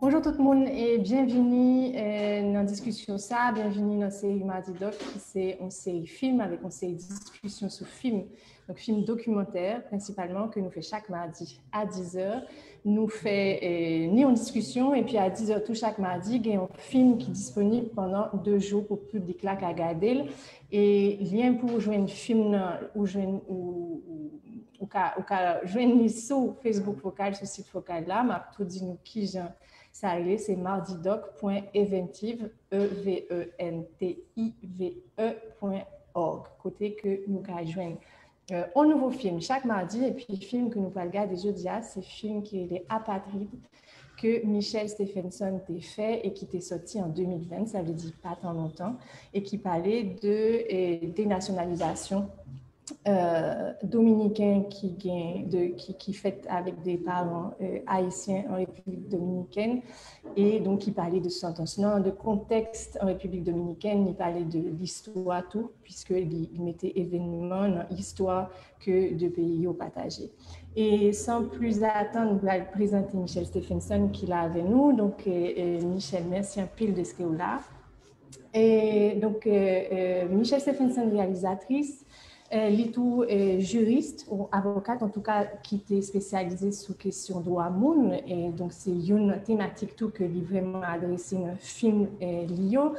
Bonjour tout le monde et bienvenue dans la discussion ça, bienvenue dans la série Mardi Doc qui c'est une série film avec une série discussion sur film, donc film documentaire principalement que nous fait chaque mardi à 10h. Nous fait ni en discussion et puis à 10h tout chaque mardi, il y a un film qui est disponible pendant 2 jours pour le public là qui a regardé et lien pour joindre film ou joindre ou joindre sur Facebook focal sur site focal là, m'a tout dit nous qui ça c'est mardidoc.eventive, eventive.org, côté que nous allons joindre un nouveau film chaque mardi, et puis le film que nous allons regarder jeudi, c'est le film qui est Les Apatrides, que Michel Stephenson a fait et qui était sorti en 2020, ça veut dire pas tant longtemps, et qui parlait de dénationalisation dominicain qui fait avec des parents haïtiens en République dominicaine, et donc il parlait de sentence, non, de contexte en République dominicaine, il parlait de l'histoire tout, puisqu'il mettait événements dans l'histoire que de pays au partagé. Et sans plus attendre, nous allons présenter Michel Stephenson qui est là avec nous. Donc Michel, merci un pile de ce que vous là. Et donc Michel Stephenson, réalisatrice, Litou est juriste ou avocate, en tout cas, qui était spécialisée sur questions de droit moun. Et donc, c'est une thématique tout que lui vraiment adressé un film Lio.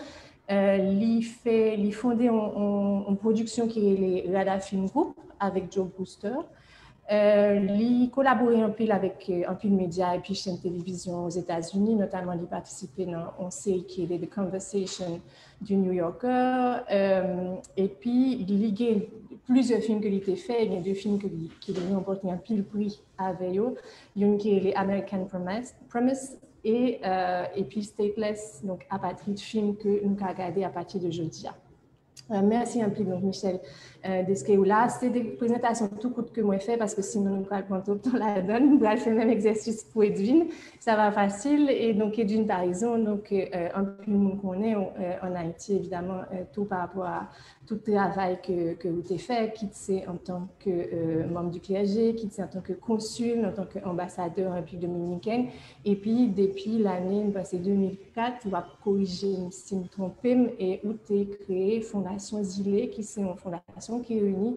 Lui fondé en production qui est le Rada Film Group avec Joe Brewster. Il collaborait un peu avec un peu de médias et puis chaîne télévision aux États-Unis, notamment il participait dans une série qui est The Conversation du New Yorker, et puis il y a plusieurs films que il a fait. Il y a 2 films qui ont remporté un pile prix avec eux, une qui est les American Promise et puis Stateless, donc Apatride, film que nous avons regardé à partir de jeudi. Merci un peu, donc Michel, de ce que vous là. C'est des présentations tout court que moi fait parce que sinon nous allons prendre tout le temps la donne. Nous allons faire le même exercice pour Edwin. Ça va facile. Et donc Edwin, par raison, donc un peu le monde qu'on est en Haïti, évidemment, tout par rapport à tout le travail que vous avez fait, qui c'est en tant que membre du clergé, qui c'est en tant que consul, en tant qu'ambassadeur en République dominicaine. Et puis, depuis l'année, c'est 2004, tu vas corriger si je me trompe, et où tu as créé Fondation Zilé, qui c'est une fondation qui réunit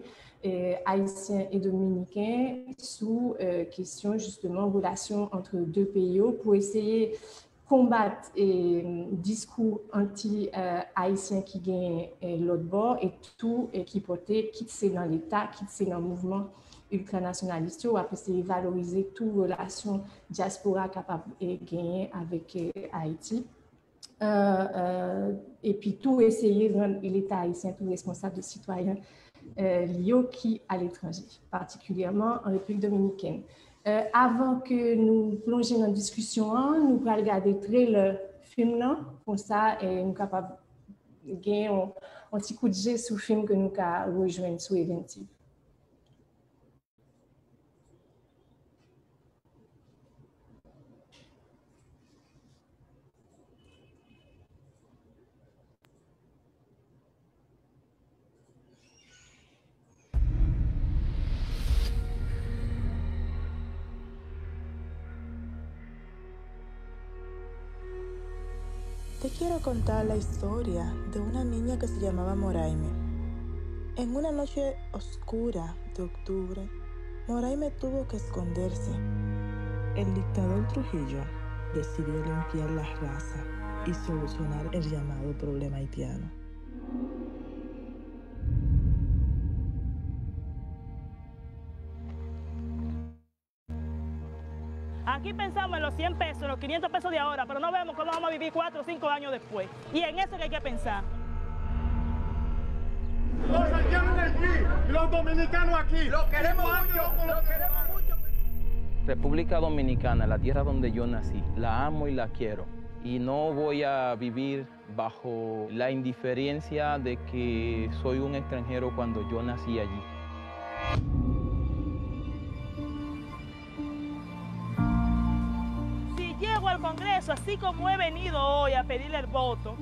Haïtiens et Dominicains sous question justement relations entre 2 pays pour essayer combattre et discours anti-haïtiens qui gagnent l'autre bord et tout qui portait, qui c'est dans l'État, qui c'est dans le mouvement ultranationaliste, ou après c'est valoriser toute relation diaspora capable de gagner avec Haïti. Et puis tout essayer de rendre l'État haïtien tout responsable de citoyens liés qui à l'étranger, particulièrement en République dominicaine. Avant que nous plongions dans la discussion, nous allons regarder le trailer film là, comme ça, et nous sommes capables de gagner un petit coup de jet sur le film que nous allons rejoindre sur Eventive. Te quiero contar la historia de una niña que se llamaba Moraime. En una noche oscura de octubre, Moraime tuvo que esconderse. El dictador Trujillo decidió limpiar la raza y solucionar el llamado problema haitiano. Aquí pensamos en los 100 pesos, los 500 pesos de ahora, pero no vemos cómo vamos a vivir 4 o 5 años después. Y en eso que hay que pensar. Los haitianos aquí y los dominicanos aquí. Lo queremos mucho, lo queremos mucho. República Dominicana, la tierra donde yo nací, la amo y la quiero. Y no voy a vivir bajo la indiferencia de que soy un extranjero cuando yo nací allí. Llego al Congreso, así como he venido hoy a pedirle el voto,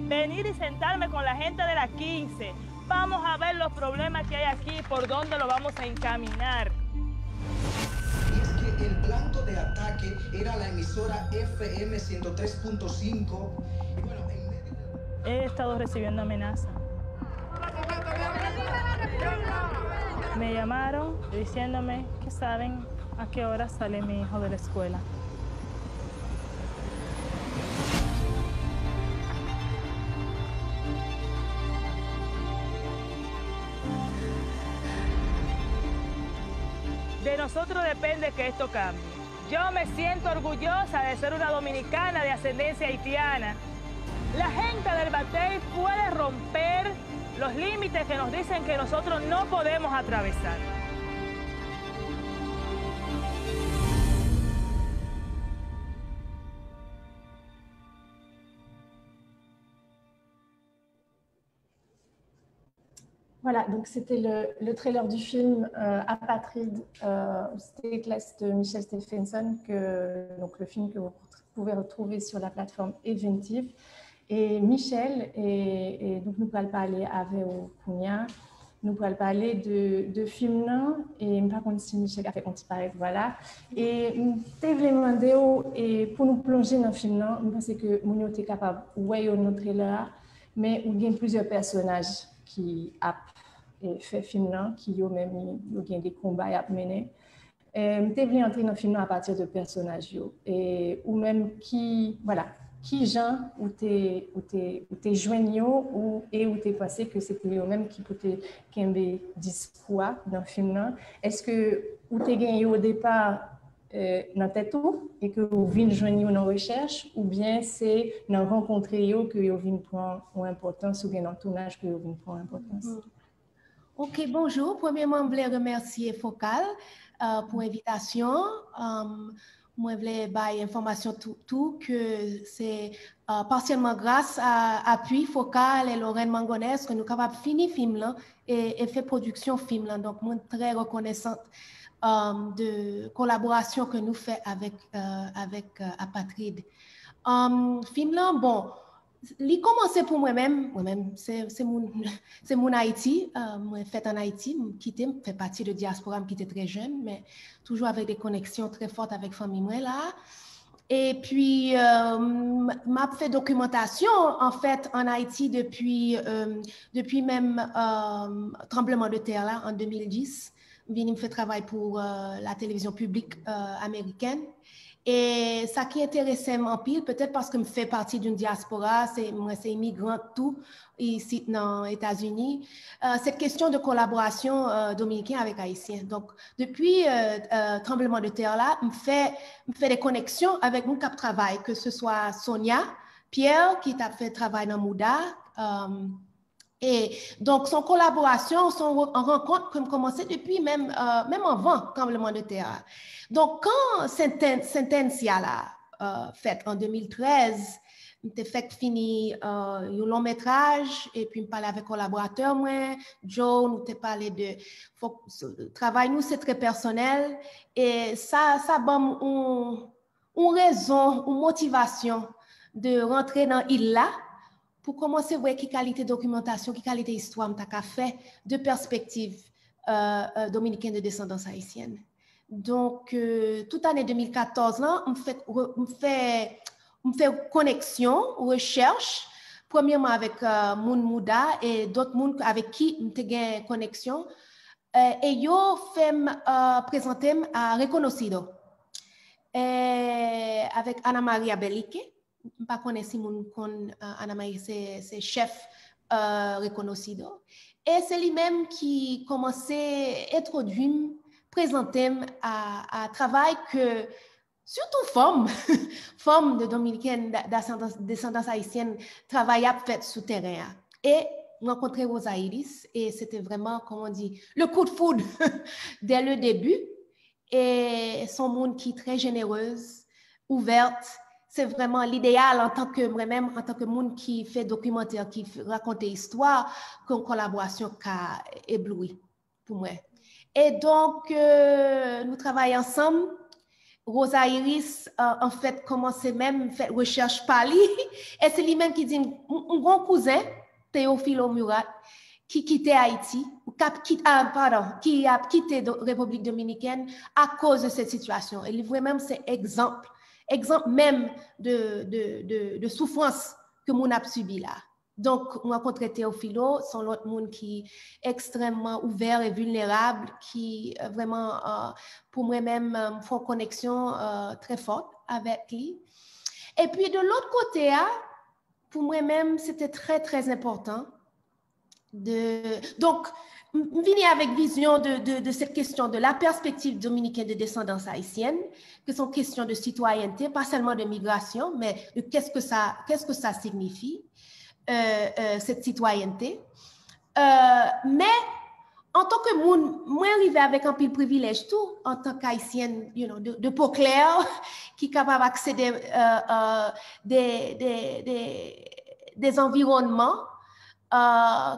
venir y sentarme con la gente de la 15, vamos a ver los problemas que hay aquí, por dónde lo vamos a encaminar. Y es que el blanco de ataque era la emisora FM 103.5. Bueno, he estado recibiendo amenazas. Me llamaron diciéndome que saben a qué hora sale mi hijo de la escuela. De nosotros depende que esto cambie. Yo me siento orgullosa de ser una dominicana de ascendencia haitiana. La gente del Batey puede romper los límites que nos dicen que nosotros no podemos atravesar. Voilà, donc c'était le trailer du film Apatride, c'était classe de Michel Stephenson, donc le film que vous pouvez retrouver sur la plateforme Eventive. Et Michel, et donc nous allons parler avec Kounia, nous allons parler de film là, et par contre si Michel a fait un petit paraître, voilà. Et je voulais demander, et pour nous plonger dans le film là, je pense que nous sommes capables de voir notre trailer, mais il y a plusieurs personnages qui a fait film là, qui ont même des combats à mener. Je voulais entrer dans le film là à partir de personnages, et ou même qui, voilà. Qui gens ou t'es joignant et où t'es passé que c'était eux-mêmes qui peut-être qu'un discours dans le film là. Est-ce que ou t'es gagné au départ dans tête et que vous venez joindre dans recherche ou bien c'est dans rencontrer que vous venez prendre en importance ou bien dans le tournage que vous venez prendre en importance? Ok, bonjour. Premièrement, je voulais remercier Focal pour l'invitation. Moi, je voulais donner information tout que c'est partiellement grâce à l'appui Focal et Lorraine Mangonès que nous sommes capables de finir le film là et faire production film là. Donc, moi, très reconnaissante de collaboration que nous faisons avec Apatride. Film là, bon, il commencé pour moi-même c'est mon Haïti, moi fait en Haïti, quitté, fait partie de diaspora, qui était très jeune, mais toujours avec des connexions très fortes avec famille moi là. Et puis m'a fait documentation en fait en Haïti depuis même tremblement de terre là en 2010. Je me fait travail pour la télévision publique américaine. Et ça qui intéressait en pile, peut-être parce que je fais partie d'une diaspora, moi c'est immigrante tout ici dans les États-Unis, cette question de collaboration dominicaine avec Haïtiens. Donc depuis tremblement de terre là, je fais des connexions avec mon cap travail, que ce soit Sonia, Pierre qui t'a fait travail dans Mouda. Et donc, son collaboration, son rencontre comme commençait depuis même avant tremblement de terre. Donc, quand Sentencia là, fait en 2013, j'ai fait fini un long métrage et puis je parlais avec collaborateurs, moi, Joe, nous t'ai parlé de travail, nous c'est très personnel et ça donne une raison, une motivation de rentrer dans l'île là. Pour commencer, voir quelle qualité de documentation, quelle qualité d'histoire je fait de perspective dominicaine de descendance haïtienne. Donc, toute l'année 2014, là, on fait connexion, recherche, premièrement avec Moun Mouda et d'autres moun avec qui on a une connexion. Et yo fait présenter à Reconocido avec Ana Maria Belique. Je ne connais pas si Ana Maria c'est chef Reconocido. Et c'est lui-même qui commençait à introduire, présenter à travail que surtout femmes de dominicaines d'ascendance haïtienne travaillent à faire sous terrain. Et rencontrer Rosa Iris et c'était vraiment, comme on dit, le coup de foudre dès le début. Et son monde qui est très généreuse, ouverte. C'est vraiment l'idéal en tant que moi-même, en tant que monde qui fait documentaire, qui raconte histoire, qu'une collaboration qui a ébloui pour moi. Et donc, nous travaillons ensemble. Rosa Iris, en fait, commençait même à faire recherche par lui. Et c'est lui-même qui dit, un grand cousin, Théophile Murat, qui quittait Haïti, ou qui a quitté la République dominicaine à cause de cette situation. Et le livre même, c'est exemple même de souffrance que mon a subi là. Donc, moi, rencontré Théophilo, c'est l'autre monde qui est extrêmement ouvert et vulnérable, qui vraiment, pour moi-même, font connexion très forte avec lui. Et puis, de l'autre côté, pour moi-même, c'était très, très important. Donc, je viens avec vision de cette question de la perspective dominicaine de descendance haïtienne, que sont questions de citoyenneté, pas seulement de migration, mais de qu'est-ce que ça signifie. Cette citoyenneté. Mais en tant que monde, moi arrivé avec un pile privilège tout, en tant qu'haïtienne, de peau claire, qui est capable d'accéder des environnements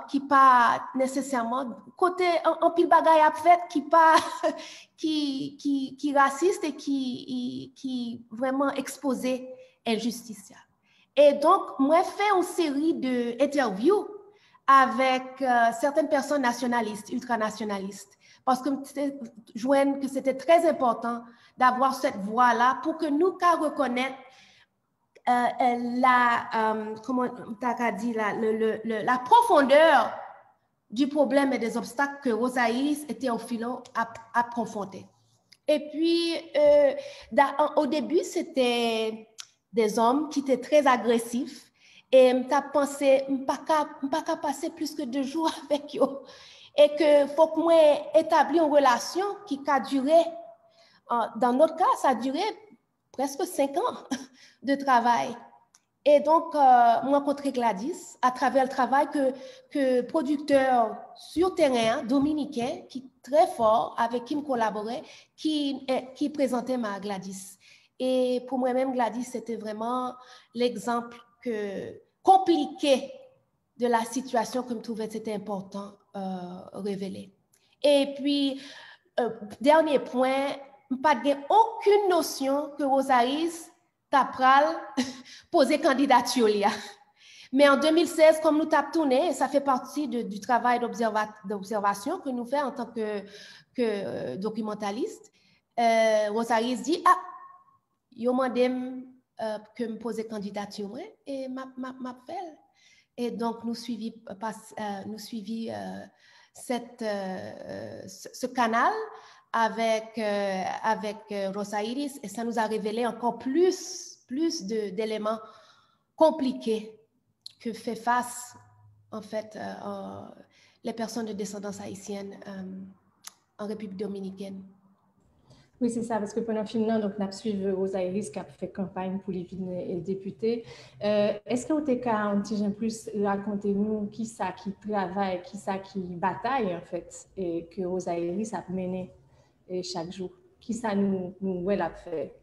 qui pas nécessairement côté en pile bagaille à fait qui pas qui raciste et qui vraiment exposé injustice. Et donc, moi, j'ai fait une série d'interviews avec certaines personnes nationalistes, ultranationalistes, parce que je trouvais que c'était très important d'avoir cette voix-là pour que nous puissions reconnaître la profondeur du problème et des obstacles que Rosa Iris et Théophilo a confrontés. Et puis, au début, c'était des hommes qui étaient très agressifs et m'ta pensé pas qu'à passer plus que 2 jours avec eux et que faut que moi établir une relation qui a duré dans notre cas ça a duré presque 5 ans de travail. Et donc moi rencontré Gladys à travers le travail que producteur sur terrain dominicain qui est très fort avec qui me collaborait qui présentait ma Gladys. Et pour moi-même, Gladys, c'était vraiment l'exemple compliqué de la situation que je trouvais c'était important révéler. Et puis, dernier point, je n'ai pas aucune notion que Rosa Iris t'a posé candidature. Mais en 2016, comme nous t'avons tourné, ça fait partie du travail d'observation que nous faisons en tant que documentaliste, Rosa Iris dit, yo mandem que me poser candidature et m'a fait. Et donc nous suivi ce canal avec Rosa Iris et ça nous a révélé encore plus d'éléments compliqués que fait face en fait les personnes de descendance haïtienne en République dominicaine. Oui, c'est ça, parce que pendant le film, donc, nous avons suivi Rosa Iris qui a fait campagne pour les députés. Est-ce que vous avez un petit peu plus raconter-nous qui ça qui travaille, qui ça qui bataille, en fait, et que Rosa Iris a mené chaque jour? Qui ça nous a fait?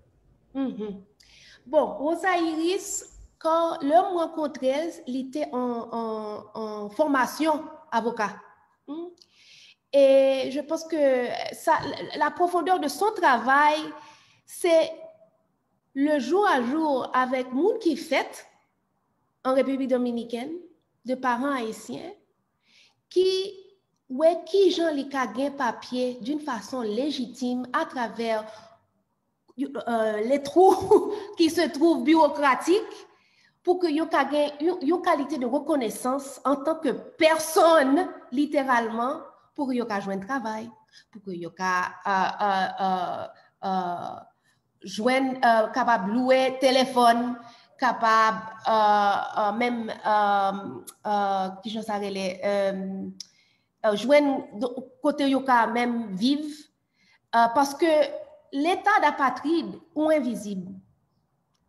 Bon, Rosa Iris, quand l'homme rencontré, il était en formation avocat. Et je pense que la profondeur de son travail, c'est le jour à jour avec monde qui fait en République dominicaine, de parents haïtiens, qui gens li ka gen papier d'une façon légitime à travers les trous qui se trouvent bureaucratiques pour que yon ka gen yon qualité de reconnaissance en tant que personne, littéralement, pour que yon ka joindre travail, pour que yon ka joindre, capable louer téléphone, capable même qui j'en sais les joindre côté yon ka même vivre parce que l'état d'apatride ou invisible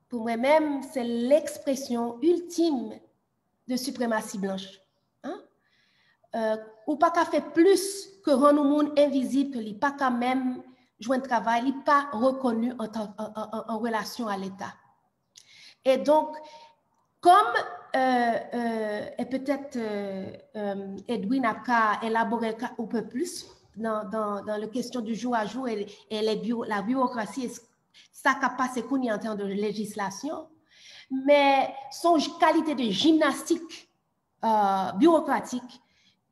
pour moi-même c'est l'expression ultime de suprématie blanche. Ou pas qu'à faire plus que rendre le monde invisible, que il pas quand même joindre travail, il pas reconnu en relation à l'État. Et donc, comme et peut-être Edwin a élaboré un peu plus dans la question du jour à jour et la bureaucratie, ça qui a passé en termes de législation, mais son qualité de gymnastique bureaucratique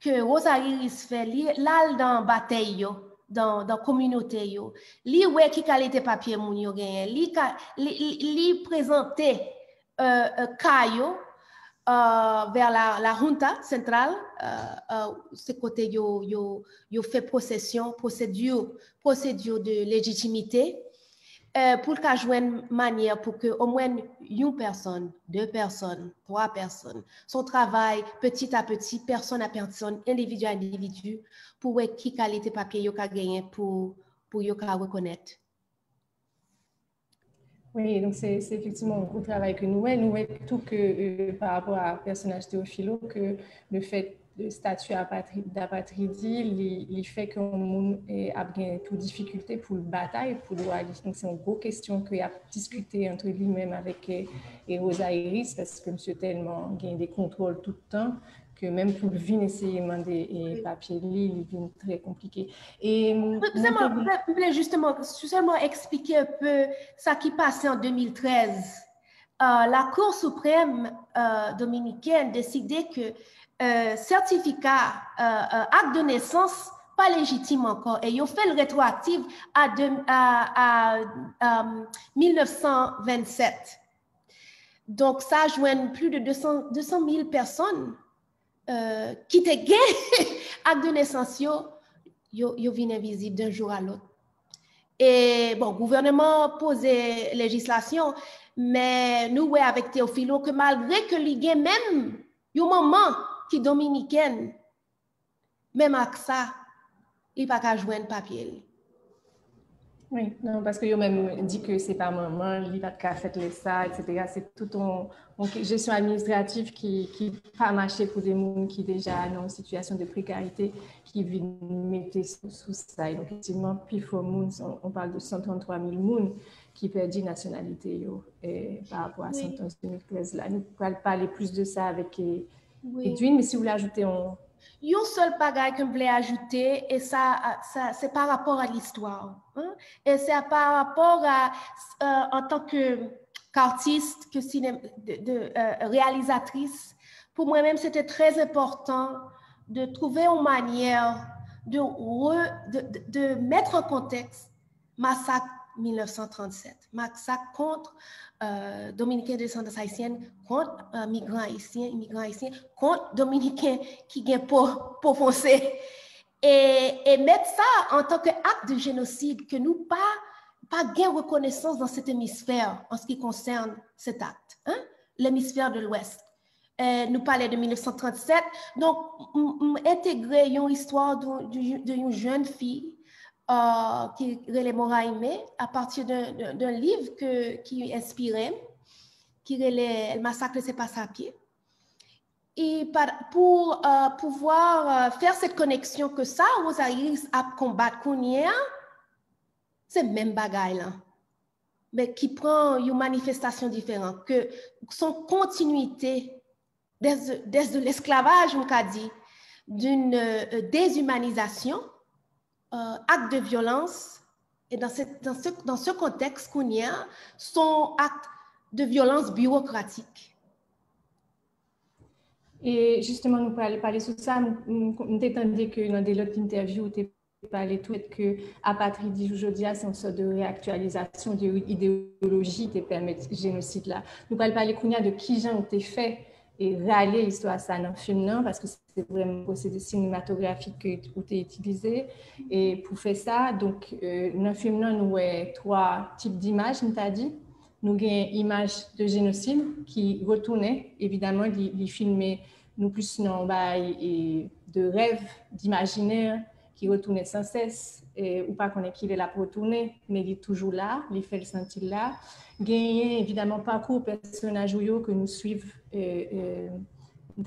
que Rosa Iris fait, là dans bataille, dans la communauté, li ouais qui qualité papier moun yo gagné, li présenter Kayo vers la junta centrale, ce côté yo fait procédure de légitimité pour qu'à jouer une manière pour que au moins une personne, 2 personnes, 3 personnes, son travail petit à petit, personne à personne, individu à individu, pour voir qui qualité papier yo ka gagné pour yo ka reconnaître. Oui, donc c'est effectivement un gros travail que nous voyons tout que par rapport à personnage Théophilo, que le fait de statut d'apatridie, il fait qu'on a bien toute difficulté pour le bataille, pour le droit. Donc c'est une grosse question qu'il a discuté entre lui-même avec Rosa Iris, parce que monsieur tellement gagne des contrôles tout le temps, que même pour venir essayer de demander les papiers, il devient très compliqué. Et je voulais justement expliquer un peu ce qui passait en 2013. La Cour suprême dominicaine décidait que certificat, acte de naissance, pas légitime encore. Et ils ont fait le rétroactif à 1927. Donc, ça joint plus de 200 000 personnes qui étaient gays, acte de naissance, ils viennent visible d'un jour à l'autre. Et bon, le gouvernement posait législation, mais nous, avec Théophilo, que malgré que les gays, même, il y a un moment qui est dominicaine, même avec ça, il n'y a pas qu'à jouer un papier. Oui, non, parce qu'ils ont même dit que c'est pas maman, il n'y a pas qu'à faire ça, etc. C'est tout une gestion administrative qui pas marché pour des gens qui déjà sont dans une situation de précarité, qui viennent mettre sous ça. Et donc, effectivement, puis on parle de 133 000 personnes qui perdent la nationalité par rapport à sentence 2013. Là, nous allons parler plus de ça avec Edwin, mais si vous voulez ajouter un seul bagage que je voulais ajouter, et ça c'est par rapport à l'histoire. Hein? Et c'est par rapport à, en tant qu'artiste, réalisatrice, pour moi-même, c'était très important de trouver une manière de mettre en contexte Massacre 1937, massacre contre Dominicains de descendance haïtienne, contre migrants haïtiens, contre Dominicains qui ont pour foncer. Et mettre ça en tant qu'acte de génocide, que nous pas gain reconnaissance dans cet hémisphère en ce qui concerne cet acte, hein? L'hémisphère de l'Ouest. Nous parlons de 1937, donc intégrer une histoire d'une jeune fille qui est Moraime à partir d'un livre qui inspirait, qui est Le massacre de Passapie. Et pour pouvoir faire cette connexion que ça, Rosa Iris a combattu Kounia, c'est le même bagaille là, mais qui prend une manifestation différente, que son continuité de l'esclavage, on a dit, d'une déshumanisation, acte de violence, et dans ce contexte qu'on y a, son acte de violence bureaucratique. Et justement, nous parler sur ça, nous entendons que dans des autres interviews, tu parlé tout que apatridie aujourd'hui, c'est une sorte de réactualisation de l'idéologie qui permet ce génocide là. Nous parler de qui gens ont été faits et réaliser l'histoire ça dans le film parce que c'est vraiment un procédé cinématographique que tu as utilisé. Et pour faire ça, donc dans le film nous avons 3 types d'images, nous t'a dit. Nous avons une image de génocide qui retournait, évidemment, les filmer nous plus dans et de rêves, d'imaginaire qui retournait sans cesse, ou pas qu'on est qu'il est là pour retourner, mais il est toujours là, il fait le sentir là. Gagner évidemment parcours personnage que nous suivons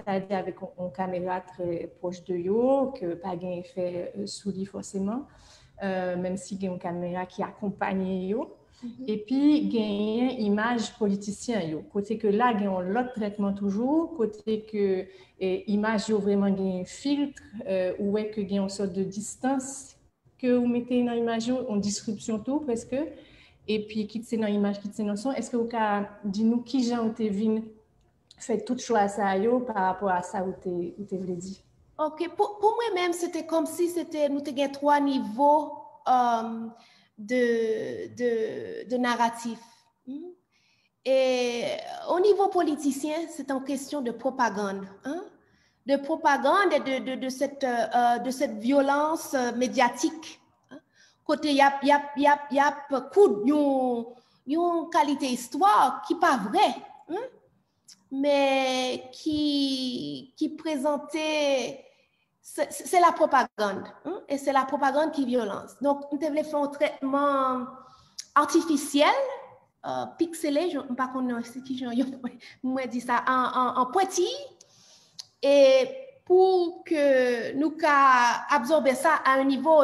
avec une caméra très proche de yo, que pas gagné fait sous lui forcément, même si il y a une caméra qui accompagne yo. Et puis, gagner image politicien, côté que là, il y a l'autre traitement toujours, côté que image, vraiment un filtre, ou est que il y a une sorte de distance que vous mettez dans l'image, en description tout presque, et puis qui c'est dans l'image, qui c'est dans le son. Est-ce que vous pouvez dire qui j'ai été vu fait tout choix ça par rapport à ça où tu voulais dire? OK. Pour moi-même, c'était comme si nous avions 3 niveaux de narratif. Et au niveau politicien, c'est en question de propagande. De propagande et de cette violence médiatique. Côté, il y a une qualité histoire qui n'est pas vraie, mais qui présentait, c'est la propagande, et c'est la propagande qui violence. Donc, nous devons faire un traitement artificiel, pixelé, je ne sais pas qui je dis ça, en pointille, et pour que nous absorber ça à un niveau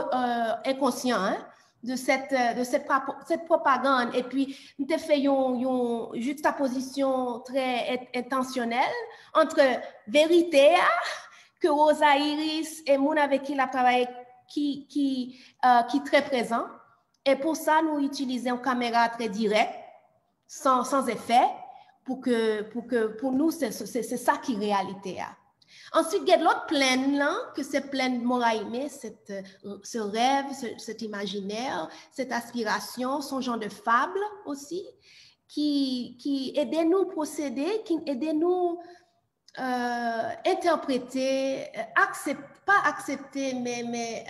inconscient, de cette propagande. Et puis, nous avons fait une juxtaposition très intentionnelle entre vérité que Rosa Iris et Mouna avec qui il a travaillé, qui est très présent. Et pour ça, nous utilisons une caméra très directe, sans effet, pour nous, c'est ça qui est réalité. Ensuite, il y a l'autre plaine là, que c'est plaine Moraïmé, ce rêve, cet imaginaire, cette aspiration, son genre de fable aussi, qui aide nous procéder, qui aide nous interpréter, pas accepter, mais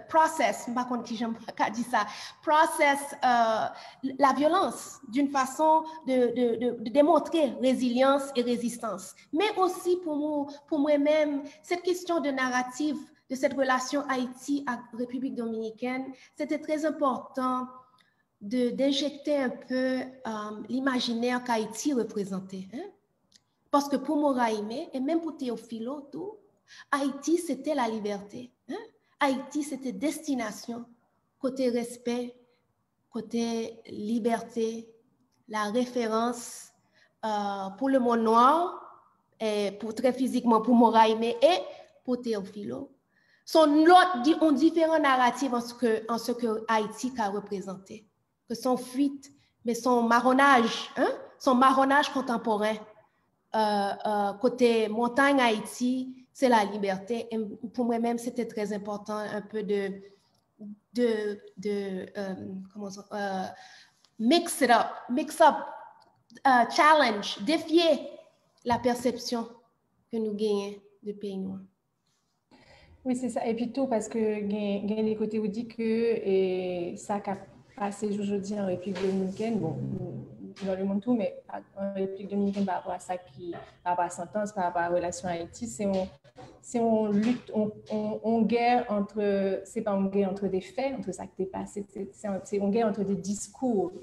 process, je ne sais pas comment j'aime pas dire ça, process la violence d'une façon de démontrer résilience et résistance. Mais aussi pour moi-même, cette question de narrative, de cette relation Haïti à République dominicaine, c'était très important d'injecter un peu l'imaginaire qu'Haïti représentait. Parce que pour Moraïmé, et même pour Théophilo, tout, Haïti, c'était la liberté. Haïti, c'était destination, côté respect, côté liberté, la référence pour le monde noir, et pour très physiquement pour Moraïmé et pour Théophilo. Ont différents narratifs en ce que Haïti a représenté. Que son fuite, mais son marronnage contemporain. Côté montagne Haïti, c'est la liberté. Et pour moi-même, c'était très important un peu mix up, challenge, défier la perception que nous gagnons de pays noirs. Oui, c'est ça. Et puis tout, parce que il y a des côtés où dit que ça a passé aujourd'hui en République dominicaine, bon, dans le monde tout, mais en République dominicaine par rapport à ça, par rapport à la sentence, par rapport à la relation à Haïti, c'est une lutte, on guerre entre, c'est pas une guerre entre des faits, entre ça qui est passé, c'est une guerre entre des discours.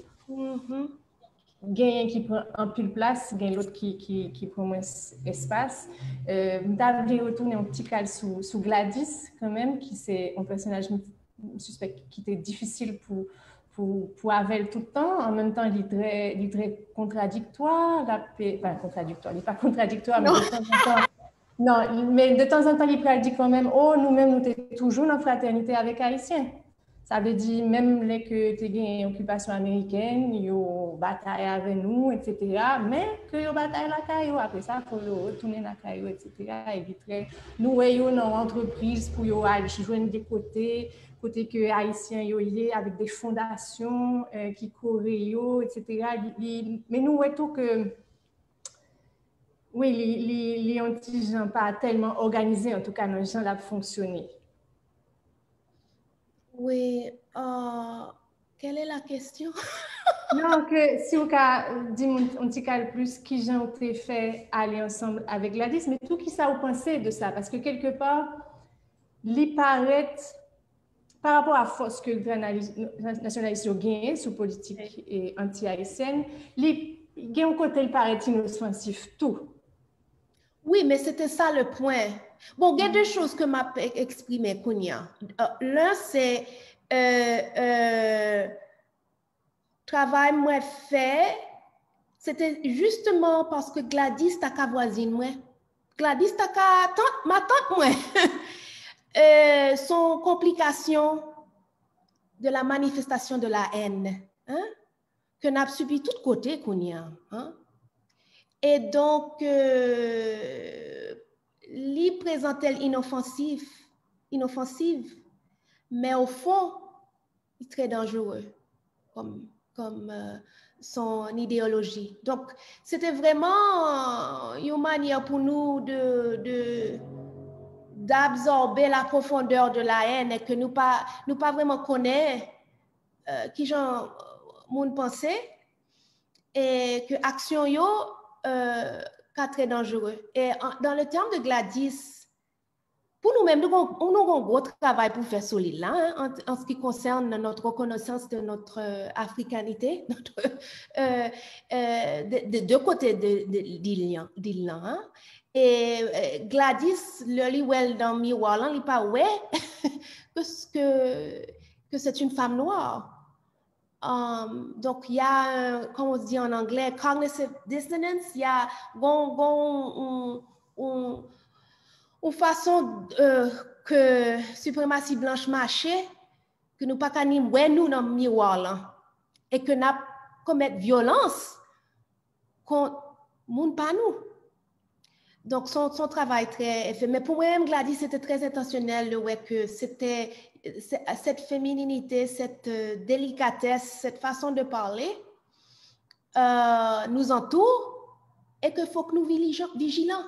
Gain qui prend un peu de place, gain l'autre qui prend moins espace. Nous avons retourné un petit cal sous Gladys, quand même, qui c'est un personnage suspect qui était difficile pour Havel tout le temps. En même temps, il est très contradictoire. Enfin, contradictoire, il n'est pas contradictoire, mais de temps en temps. Non, mais de temps en temps, il prédit quand même, nous-mêmes, nous sommes toujours en fraternité avec Haïtiens. Ça veut dire, même les que tu as une occupation américaine, ils ont bataille avec nous, etc. Mais que ils bataille la caillou, après ça, il faut retourner la caillou, etc. Éviter, nous, ayons une entreprise pour aller joindre des côtés que Haïtiens y avec des fondations qui courent, etc. Mais nous, tout que, oui, les anti-gens pas tellement organisés, en tout cas, nos gens là fonctionner. Oui, quelle est la question? Non, que si vous dit un petit cas plus qui j'ai été fait aller ensemble avec Gladys, mais tout qui ça vous pensez de ça? Parce que quelque part, il paraît, par rapport à la force que le nationalisme a gagné sous politique et anti-haïtienne, il y a un côté, il paraît inoffensif, tout. Oui, mais c'était ça le point. Bon, il y a deux choses que m'a exprimé Kounia. L'un, c'est travail moi fait, c'était justement parce que Gladys ta ka voisine moi. Gladys ta ka ma tante moi. Son complication de la manifestation de la haine, que n'a subi tout côté Kounia, Et donc, il présentait inoffensive, mais au fond, il est très dangereux comme son idéologie. Donc, c'était vraiment une manière pour nous d'absorber la profondeur de la haine et que nous pas vraiment connaître qui j'en monde pensait et que action yo très dangereux. Et dans le terme de Gladys, pour nous-mêmes, nous avons un gros travail pour faire sur l'île là, hein, en ce qui concerne notre reconnaissance de notre africanité, de deux côtés de l'île là. Hein. Et Gladys, le lit dans le miroir, il n'est pas ouais que c'est une femme noire. Donc, il y a, comme on dit en anglais, cognitive dissonance, il y a une façon que suprématie blanche marchait, que nous pas qu'à nous dans le miroir là, et que nous commettre violence contre monde pas nous. Donc, son travail très fait. Mais pour moi-même, Gladys, c'était très intentionnel, ouais, que c'était cette fémininité, cette délicatesse, cette façon de parler nous entoure et qu'il faut que nous vigilants.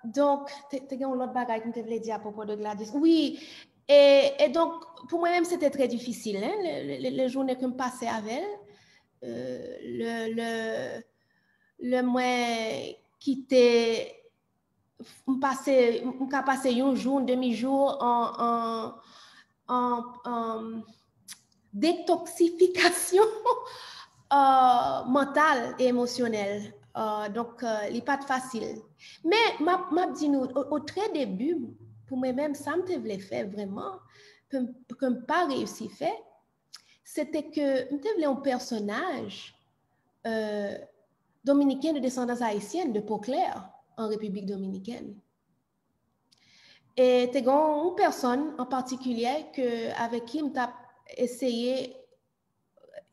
Donc, tu as une autre bagaille que tu voulais dire à propos de Gladys. Oui, et donc, pour moi-même, c'était très difficile. Hein, les journées que je passais avec elle, le mois quitté, on passait un jour, un demi-jour en détoxification mentale et émotionnelle. Donc, il n'est pas facile. Mais, je dis nous, au très début, pour moi-même, ça me voulait faire vraiment, que je n'ai pas réussi à faire, c'était que je voulais un personnage dominicain de descendance haïtienne de Pau-Clair en République dominicaine. Et il y a une personne en particulier avec qui j'ai essayé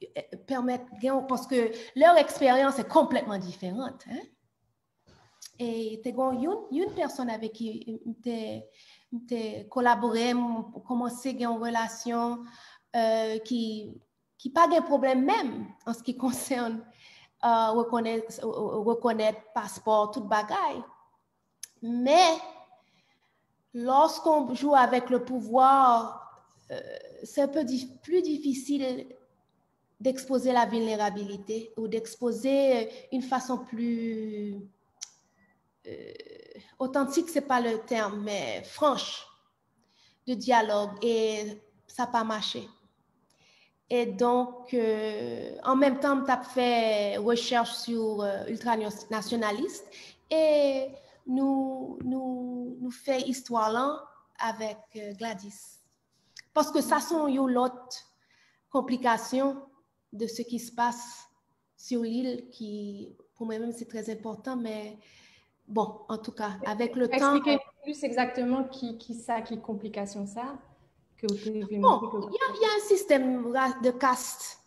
de permettre, parce que leur expérience est complètement différente. Hein? Et il y a une personne avec qui j'ai collaboré, commencé une relation qui n'a pas de problème même en ce qui concerne reconnaître passeport, toute bagaille. Mais lorsqu'on joue avec le pouvoir, c'est un peu plus difficile d'exposer la vulnérabilité ou d'exposer une façon plus authentique, c'est pas le terme, mais franche de dialogue, et ça n'a pas marché. Et donc, en même temps, tu as fait recherche sur ultranationaliste et nous fait histoire là avec Gladys. Parce que ça sont l'autre complication de ce qui se passe sur l'île qui, pour moi-même, c'est très important, mais bon, en tout cas, avec le temps... Expliquez plus exactement qui complication ça. Bon, il y a un système de caste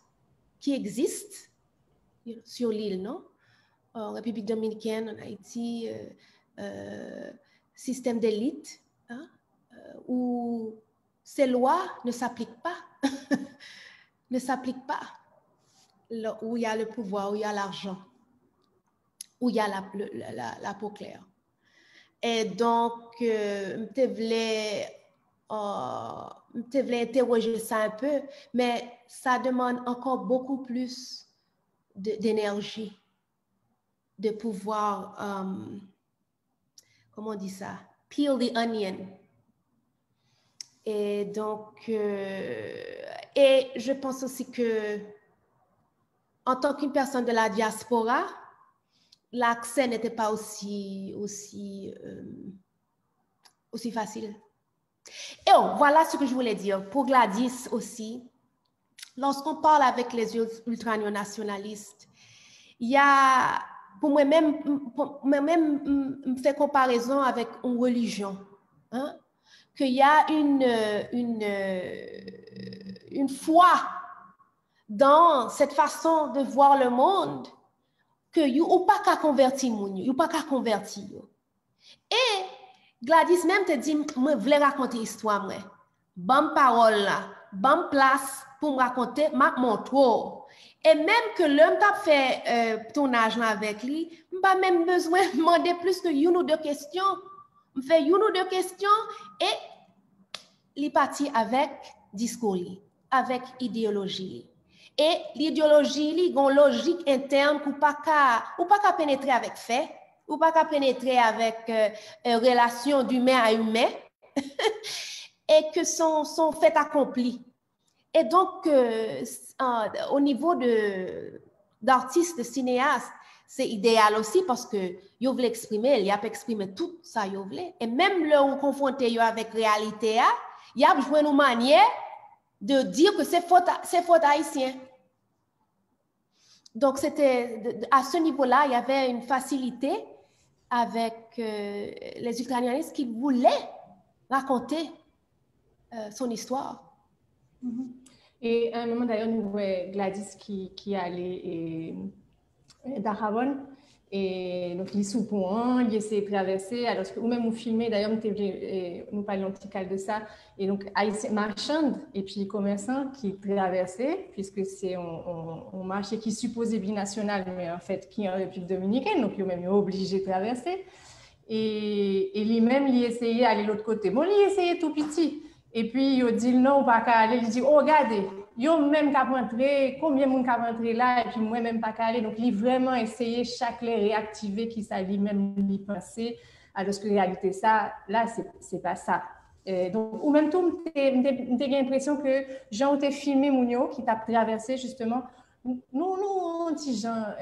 qui existe sur l'île, non? En République dominicaine, en Haïti, système d'élite, hein? Où ces lois ne s'appliquent pas, ne s'appliquent pas, où il y a le pouvoir, où il y a l'argent, où il y a la peau claire. Et donc, je voulais interroger ça un peu, mais ça demande encore beaucoup plus d'énergie, de pouvoir, comment on dit ça? Peel the onion. Et donc, et je pense aussi que, en tant qu'une personne de la diaspora, l'accès n'était pas aussi facile. Et voilà ce que je voulais dire. Pour Gladys aussi, lorsqu'on parle avec les ultranationalistes, il y a, pour moi-même, me fait comparaison avec une religion, hein? Qu'il y a une foi dans cette façon de voir le monde que ou pas qu'à convertir moun yo, ou pas qu'à convertir yo. Et Gladys même te dit, moi voulais raconter histoire moi. Bonne parole là, bonne place pour me raconter, m'a montre. Et même que l'homme t'a fait tournage là avec lui, pas même besoin de demander plus que une ou deux questions. Me fait une ou deux questions et il parti avec discours, avec idéologie. Et l'idéologie, il y a une logique interne ou pas qu'à pénétrer avec fait, ou pas qu'à pénétrer avec relation d'humain à humain, et que sont faits accomplis. Et donc, au niveau d'artistes, de cinéastes, c'est idéal aussi parce que vous voulez exprimer, il y a pas exprimer tout ça, vous voulez. Et même là où confronté avec la réalité, il y a besoin d'une manière de dire que c'est faute haïtien. Donc, c'était à ce niveau-là, il y avait une facilité avec les ultranationalistes qui voulaient raconter son histoire. Et à un moment d'ailleurs, nous voyons Gladys qui allait d'Arabon. Et donc, il sous pont, il essaie de traverser, alors que, ou même, vous filmez, d'ailleurs, nous parlons un petit cas de ça, et donc, haïtien marchand, et puis commerçant qui traversait, puisque c'est un marché qui est supposé binational, mais en fait, qui est en République dominicaine, donc, il est même obligé de traverser. Et lui-même, il essayait d'aller de l'autre côté. Bon, il essayait tout petit. Et puis, il dit non, pas qu'à aller. Il dit, oh, regardez, yo même qu'à rentrer, combien de monde qu'à rentrer là, et puis moi même pas qu'à aller. Donc, il a vraiment essayé chaque les réactiver qui ça lui-même lui penser. Alors que la réalité, ça, là, c'est pas ça. Donc, ou même tout, j'ai l'impression que Jean t'a filmé Mounio qui t'a traversé justement. Nous, petit gens,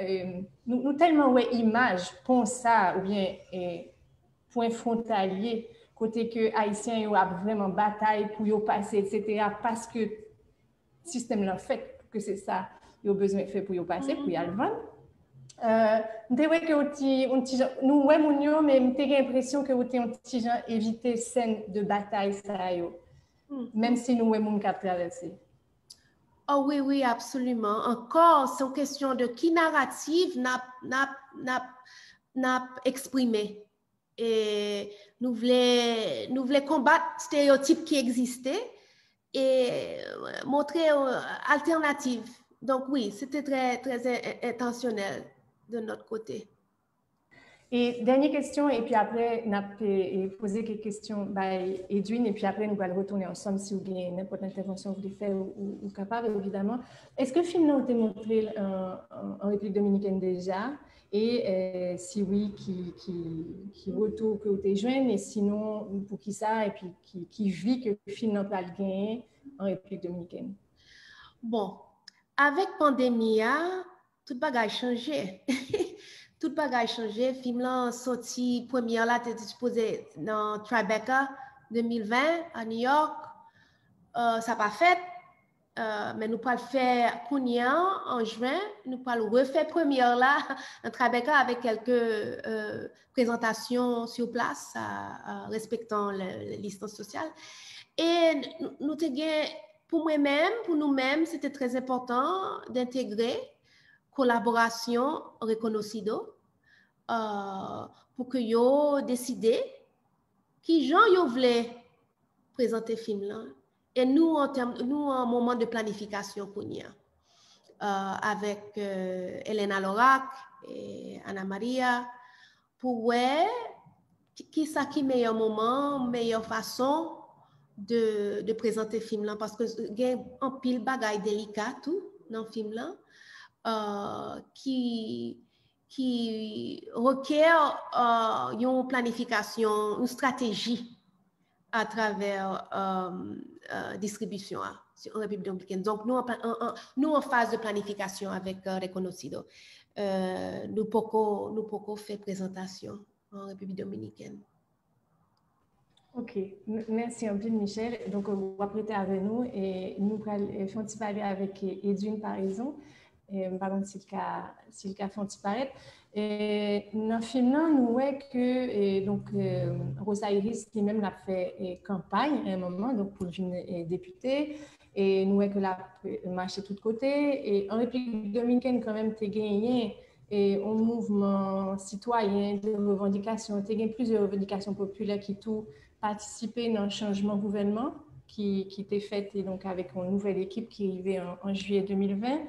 nous tellement ouais image, pont ça, ou bien point frontalier, côté que Haïtiens ont vraiment bataille pour y passer, etc. Parce que le système l'a fait, que c'est ça, ils ont besoin de faire pour y passer, pour y aller vendre. Nous avons mais j'ai l'impression que vous avez un petit gens éviter scène de bataille, ça, même si nous avons qu'à traverser. Oh oui, oui, absolument. Encore, c'est une question de qui narrative n'a exprimé. Et nous voulons combattre les stéréotypes qui existaient et montrer une alternative. Donc oui, c'était très, très intentionnel de notre côté. Et dernière question, et puis après, on a posé quelques questions à Edwin, et puis après, nous allons retourner ensemble si vous avez n'importe quelle intervention que vous voulez faire ou capable, évidemment. Est-ce que le film a été montré en République dominicaine déjà? Et si oui, qui retourne que vous avez joint, et sinon, pour qui ça, et puis qui vit que le film n'a pas le gagné en République dominicaine? Bon, avec la pandémie, tout bagage a changé. Tout bagage a changé. Le film là sorti première là, était supposé dans Tribeca 2020 à New York. Ça n'a pas fait. Mais nous allons le faire en juin. Nous allons refaire première là en Tribeca avec quelques présentations sur place, respectant les distances sociales. Et nous pour moi-même, pour nous-mêmes, c'était très important d'intégrer collaboration Reconocido pour que yo décide qui gens yo voulait présenter film là. Et nous en moment de planification qu'on y a avec Elena Lorac et Anna Maria pour ouais qui meilleur moment, meilleure façon de présenter film là parce que il y a un pile bagaille délicat tout dans film là qui requiert une planification, une stratégie à travers distribution en République dominicaine. Donc, nous en phase de planification avec Reconocido, nous pouvons faire présentation en République dominicaine. Ok, merci un peu Michel. Donc, vous va prêter avec nous et nous allons parler avec Edwin par exemple. Par contre, si le cas fait paraître. Dans le film, nous voyons que Rosa Iris lui-même l'a fait campagne à un moment donc pour devenir députée. Et nous voyons que la marché de tous côtés. Et en République dominicaine, quand même, tu as gagné et un mouvement citoyen de revendications. Il y a plusieurs revendications populaires qui ont participé dans le changement gouvernement qui était fait et donc avec une nouvelle équipe qui est arrivée en juillet 2020.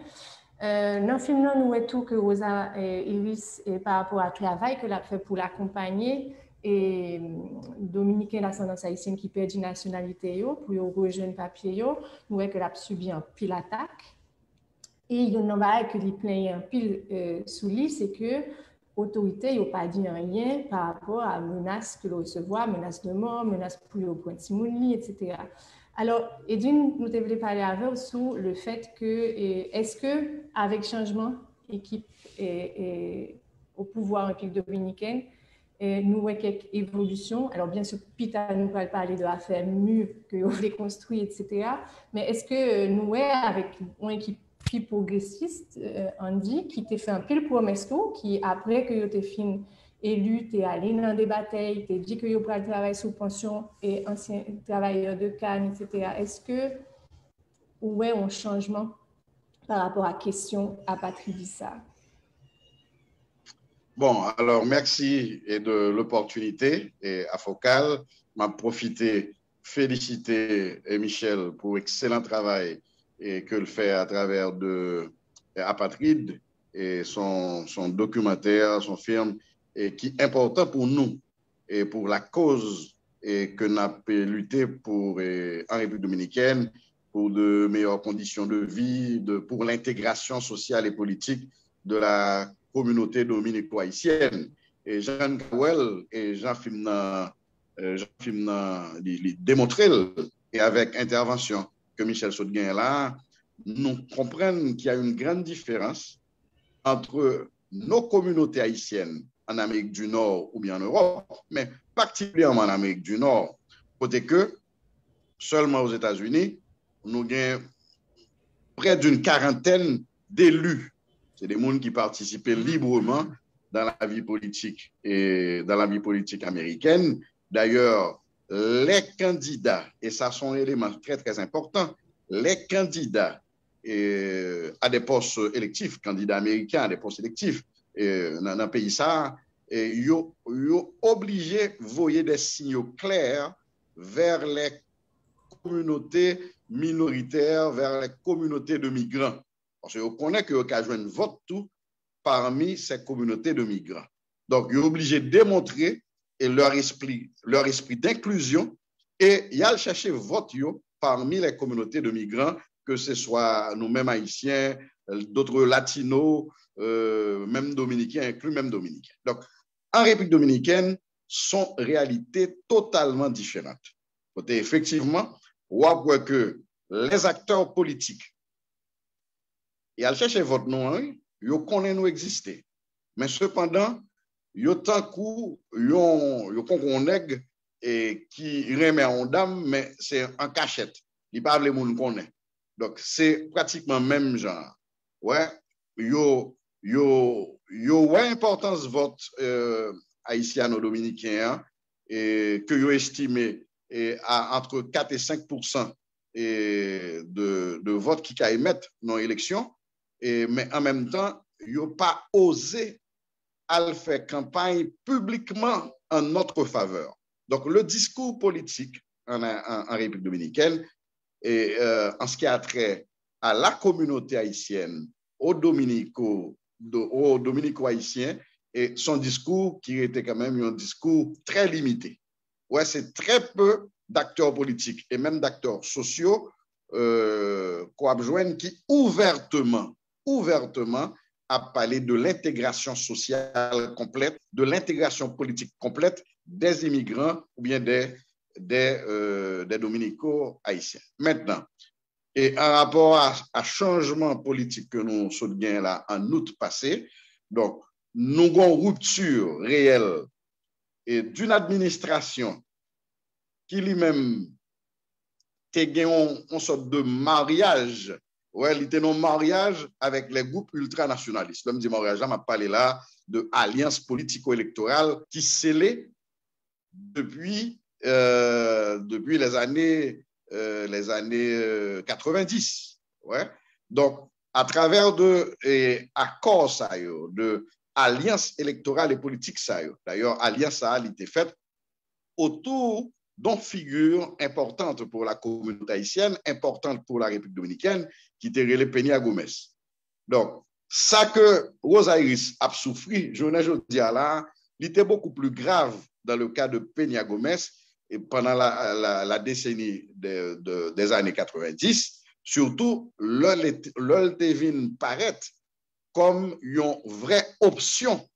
Dans le film, nous voyons tout que Rosa et Iris, par rapport au travail qu'elle a fait pour l'accompagner, et dominicaine d'ascendance haïtienne qui perd une nationalité pour rejoindre papier, nous voyons qu'elle a subi un pile attaque. Et il y a un nombre que les plaints un pile sous lui, c'est que l'autorité n'a pas dit rien par rapport à menaces que l'on recevoir, menaces de mort, menaces pour le point de Simouni, etc. Alors, Edwin, nous devons parler avec sur le fait que, est-ce que avec changement équipe au pouvoir en République dominicaine, nous voyons quelques évolutions. Alors, bien sûr, Peter nous va parler de l'affaire mue que vous voulez construire, etc. Mais est-ce que nous voyons avec une équipe plus progressiste, Andy, qui t'a fait un pile promesse, qui après que tu fini élu, tu es allé dans des batailles, tu as dit que tu as travailler sous pension et ancien travailleur de Cannes, etc. Est-ce que ouais un changement par rapport à la question apatridissa? Bon, alors merci et de l'opportunité et à Focal, m'a profité féliciter Michel pour excellent travail et que le fait à travers de Apatride et son documentaire, son film, et qui est important pour nous et pour la cause et que nous avons lutté pour en République dominicaine, pour de meilleures conditions de vie, pour l'intégration sociale et politique de la communauté dominico-haïtienne. Et Jean Gawel et Jean Fimna démontré, et avec intervention que Michel Saudguin là, nous comprenons qu'il y a une grande différence entre nos communautés haïtiennes en Amérique du Nord ou bien en Europe, mais particulièrement en Amérique du Nord, côté que seulement aux États-Unis, nous avons près d'une quarantaine d'élus. C'est des gens qui participaient librement dans la vie politique et dans la vie politique américaine. D'ailleurs, les candidats, et ça sont un élément très très important, les candidats à des postes électifs, candidats américains à des postes électifs, dans un pays ça, ils sont obligés de voyer des signaux clairs vers les communautés minoritaires, vers les communautés de migrants. Parce qu'on connaît qu'il y a un vote tout parmi ces communautés de migrants. Donc, ils sont obligés de démontrer et leur esprit d'inclusion et ils allent chercher vote parmi les communautés de migrants, que ce soit nous-mêmes haïtiens, d'autres latinos, même dominicains, inclus même dominicains. Donc, en République dominicaine, sont réalités totalement différentes. Effectivement, on voit que les acteurs politiques, ils allent chercher votre nom, ils connaissent nous exister. Mais cependant, ils ont tant coup, ils ont et qui remet en dame, mais c'est en cachette. Ils parlent les gens connaissent. Donc, c'est pratiquement le même genre. Ouais, yo importance vote haïtiano-dominicain et que yo estimé à entre 4 et 5% de vote qui a émettre dans l'élection, mais en même temps, yo pas osé à faire campagne publiquement en notre faveur. Donc, le discours politique en République dominicaine, et en ce qui a trait à la communauté haïtienne, aux dominico-haïtiens, et son discours qui était quand même un discours très limité. Ouais, c'est très peu d'acteurs politiques et même d'acteurs sociaux qui ouvertement a parlé de l'intégration sociale complète, de l'intégration politique complète des immigrants ou bien des dominico-haïtiens. Maintenant, et en rapport à changement politique que nous sommes là en août passé, donc nous avons une rupture réelle et d'une administration qui lui-même a une sorte de mariage, ouais, il était un mariage avec les groupes ultranationalistes. L'homme dit mariage, là, m'a parlé là de alliance politico-électorale qui scellait depuis les années 90. Ouais. Donc, à travers de accords ça yo, de alliances électorales et politiques ça yo. D'ailleurs, alliance ça a été faite autour d'une figure importante pour la communauté haïtienne, importante pour la République dominicaine, qui était relé Peña Gómez. Donc, ça que Rosa Iris a souffert, je ne dis là, il était beaucoup plus grave dans le cas de Peña Gómez et pendant la décennie des années 90, surtout l'Oltevin paraît comme une vraie option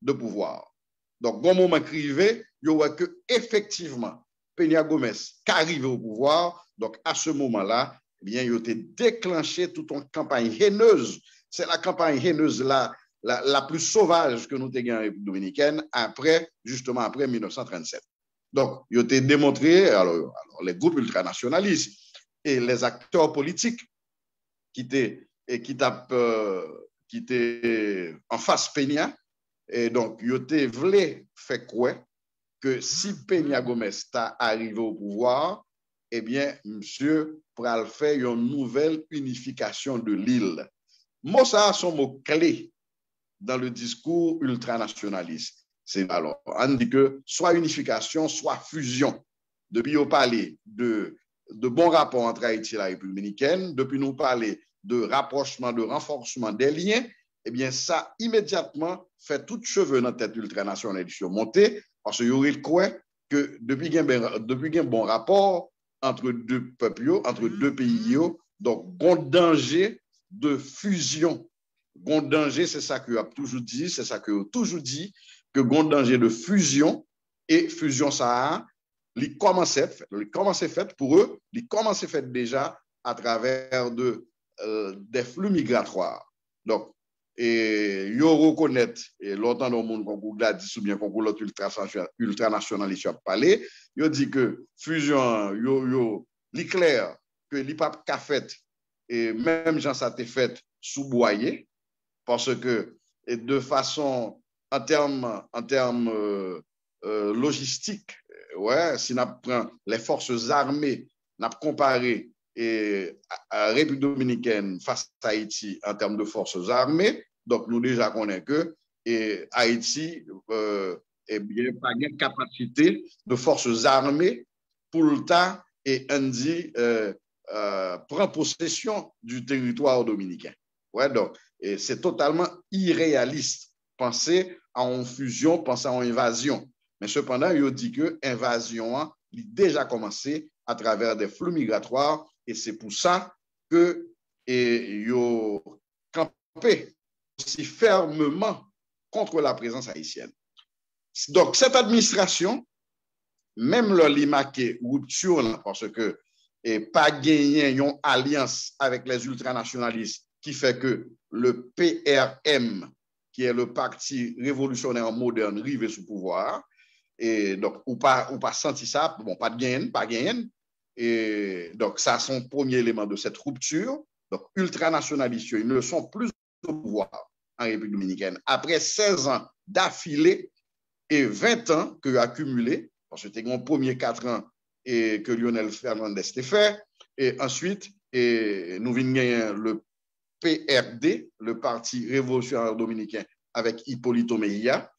de pouvoir. Donc, bon moment crivé, il y aura que effectivement Peña Gómez qui arrive au pouvoir. Donc, à ce moment-là, eh bien, il a été déclenché toute une campagne haineuse. C'est la campagne haineuse la plus sauvage que nous avons en République dominicaine justement après 1937. Donc, il a été démontré, alors les groupes ultranationalistes et les acteurs politiques qui étaient en face Peña, et donc, il a voulu faire quoi que si Peña Gómez est arrivé au pouvoir, eh bien, monsieur pral faire une nouvelle unification de l'île. Moi, ça a son mot clé dans le discours ultranationaliste. C'est alors, on dit que soit unification, soit fusion. Depuis on parlait de bons rapports entre Haïti et la République dominicaine, depuis nous parler de rapprochement, de renforcement des liens, eh bien, ça immédiatement fait tout cheveux dans la tête ultranationaliste monter, parce qu'il y aurait quoi que depuis qu'il y a un bon rapport entre deux peuples, entre deux pays, donc, bon danger de fusion. Bon danger, c'est ça que a toujours dit, c'est ça que a toujours dit, que bon danger de fusion, et fusion, ça a, il commence fait pour eux, il commence fait déjà à travers des flux migratoires. Donc, et ils reconnaissent, et longtemps dans le monde, qu'on a dit, ou bien qu'on l'autre ultranationaliste a parlé, ils dit que fusion, il clair que l'IPAP qu'a fait, et même Jean ça été fait sous boyer, parce que de façon, en termes logistiques, ouais, si on prend les forces armées, on a comparé et à la République dominicaine face à Haïti en termes de forces armées. Donc, nous déjà connaissons que Haïti est bien pas une capacité de forces armées pour le temps et on dit prend possession du territoire dominicain. Ouais, donc, c'est totalement irréaliste. Penser à une fusion, penser à une invasion. Mais cependant, il dit que l'invasion a déjà commencé à travers des flux migratoires. Et c'est pour ça que ils campé aussi fermement contre la présence haïtienne. Donc, cette administration, même leur marqué rupture, parce que pas gagné une alliance avec les ultranationalistes qui fait que le PRM, qui est le Parti révolutionnaire moderne, arrive sous pouvoir. Et donc, ou pas senti ça, bon, pas de gain. Et donc, ça, c'est son premier élément de cette rupture. Donc, ultranationalistes, ils ne sont plus au pouvoir en République dominicaine. Après 16 ans d'affilée et 20 ans que accumulé, parce que c'était mon premier 4 ans et que Lionel Fernandez l'a fait. Et ensuite, nous venons gagner le PRD, le Parti révolutionnaire dominicain, avec Hipólito Mejía.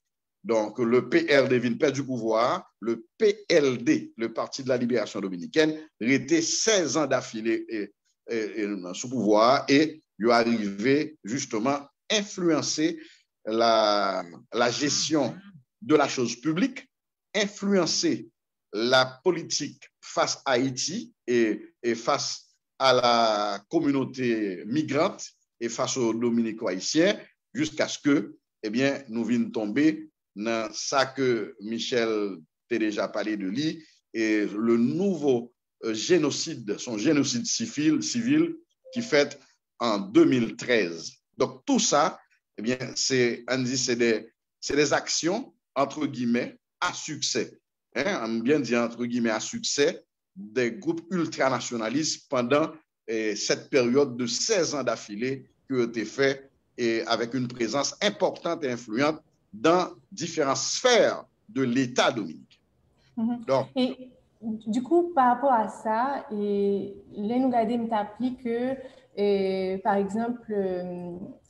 Donc, le PRD vient perdre du pouvoir. Le PLD, le Parti de la libération dominicaine, restait 16 ans d'affilée sous pouvoir et il est arrivé justement influencer la gestion de la chose publique, influencer la politique face à Haïti et face à la communauté migrante et face aux dominico-haïtiens jusqu'à ce que, eh bien, nous vînes tomber dans ça que Michel t'a déjà parlé de lui, et le nouveau génocide, son génocide civil qui fait en 2013. Donc tout ça, eh bien, c'est des actions, entre guillemets, à succès. On bien dit entre guillemets à succès des groupes ultranationalistes pendant cette période de 16 ans d'affilée qui a été fait et avec une présence importante et influente dans différentes sphères de l'État dominicain. Mm-hmm. Donc, du coup, par rapport à ça, et là, nous avons appris que, par exemple,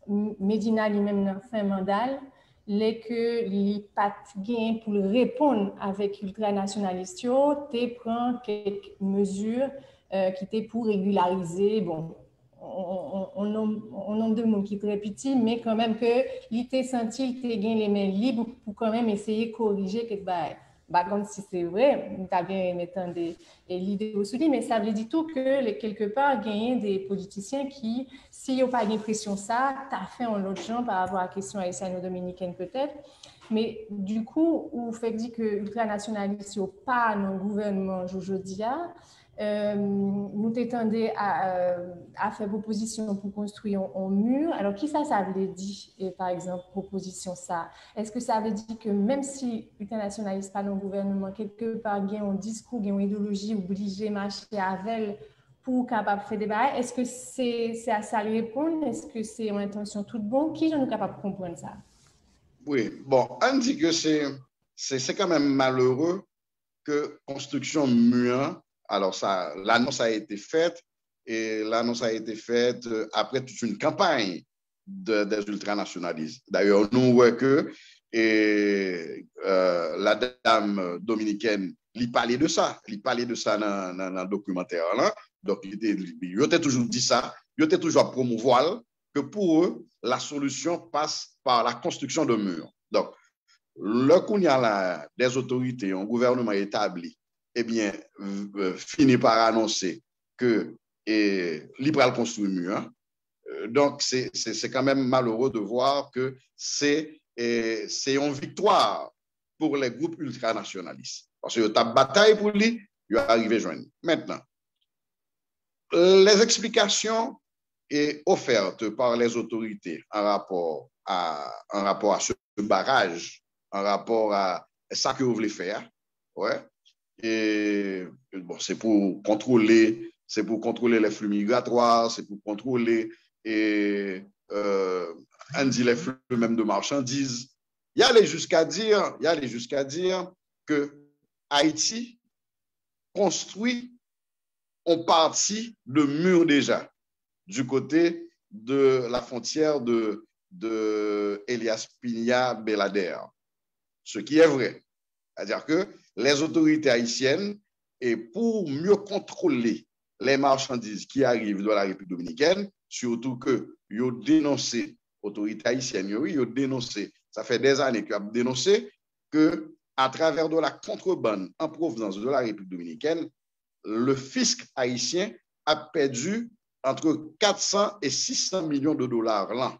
Medina lui-même fait un mandat, les que les pas gain pour répondre avec ultranationalistes, tu prend quelques mesures qui étaient pour régulariser, bon, on nomme de monde qui est très petit, mais quand même que l'ité senti, l'ité gain les mains libres pour quand même essayer de corriger quelque chose. Par contre, si c'est vrai, tu as bien mettant des l'idée au soulier, mais ça veut dire tout que quelque part, gagner des politiciens qui, s'ils n'ont pas d'impression ça, tu as fait en l'autre genre par rapport à la question haïtiano-dominicaine peut-être. Mais du coup, vous faites dire que l'ultranationaliste n'est pas dans le gouvernement aujourd'hui, nous t'étendons à faire proposition pour construire un mur. Alors, qui ça veut dire, par exemple, proposition ça? Est-ce que ça veut dire que même si l'ultranationaliste pas dans le gouvernement, quelque part, il y a un discours, il y a une idéologie obligée de marcher avec pour capable de faire des barrières? Est-ce que c'est à ça lui répondre? Est-ce que c'est une intention toute bonne? Qui est capable de comprendre ça? Oui, bon, on dit que c'est quand même malheureux que construction mur. Alors, l'annonce a été faite et l'annonce a été faite après toute une campagne des ultranationalistes. D'ailleurs, nous voyons que la dame dominicaine lui parlait de ça. Il parlait de ça dans le documentaire. Là. Donc, il a toujours dit ça. Il a toujours promouvoir que pour eux, la solution passe par la construction de murs. Donc, le coup, il y a des autorités, un gouvernement établi, eh bien, finit par annoncer que l'Ibral construit mieux. Donc, c'est quand même malheureux de voir que c'est une victoire pour les groupes ultranationalistes. Parce que ta bataille pour lui, il est arrivé joindre. Maintenant, les explications offertes par les autorités en rapport à ce barrage, en rapport à ça que vous voulez faire, ouais. Et bon, c'est pour contrôler les flux migratoires, c'est pour contrôler les flux même de marchandises. Il y allait jusqu'à dire que Haïti construit en partie de mur déjà du côté de la frontière de Elias Piña Belader, ce qui est vrai. C'est-à-dire que les autorités haïtiennes, et pour mieux contrôler les marchandises qui arrivent de la République dominicaine, surtout que ils ont dénoncé, autorités haïtiennes, ils ont dénoncé, ça fait des années qu'ils ont dénoncé qu'à travers de la contrebande en provenance de la République dominicaine, le fisc haïtien a perdu entre 400 et 600 millions de dollars l'an.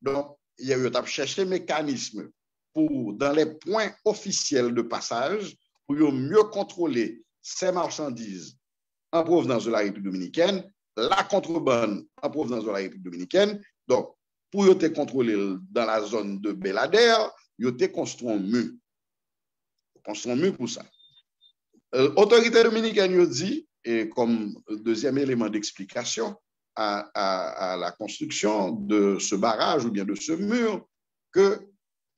Donc, il y a eu à chercher mécanisme pour, dans les points officiels de passage, pour mieux contrôler ces marchandises en provenance de la République dominicaine, la contrebande en provenance de la République dominicaine. Donc, pour te contrôler dans la zone de Belader, ils ont construit un mur. Construit un mur pour ça. L'autorité dominicaine a dit, et comme deuxième élément d'explication à la construction de ce barrage ou bien de ce mur, que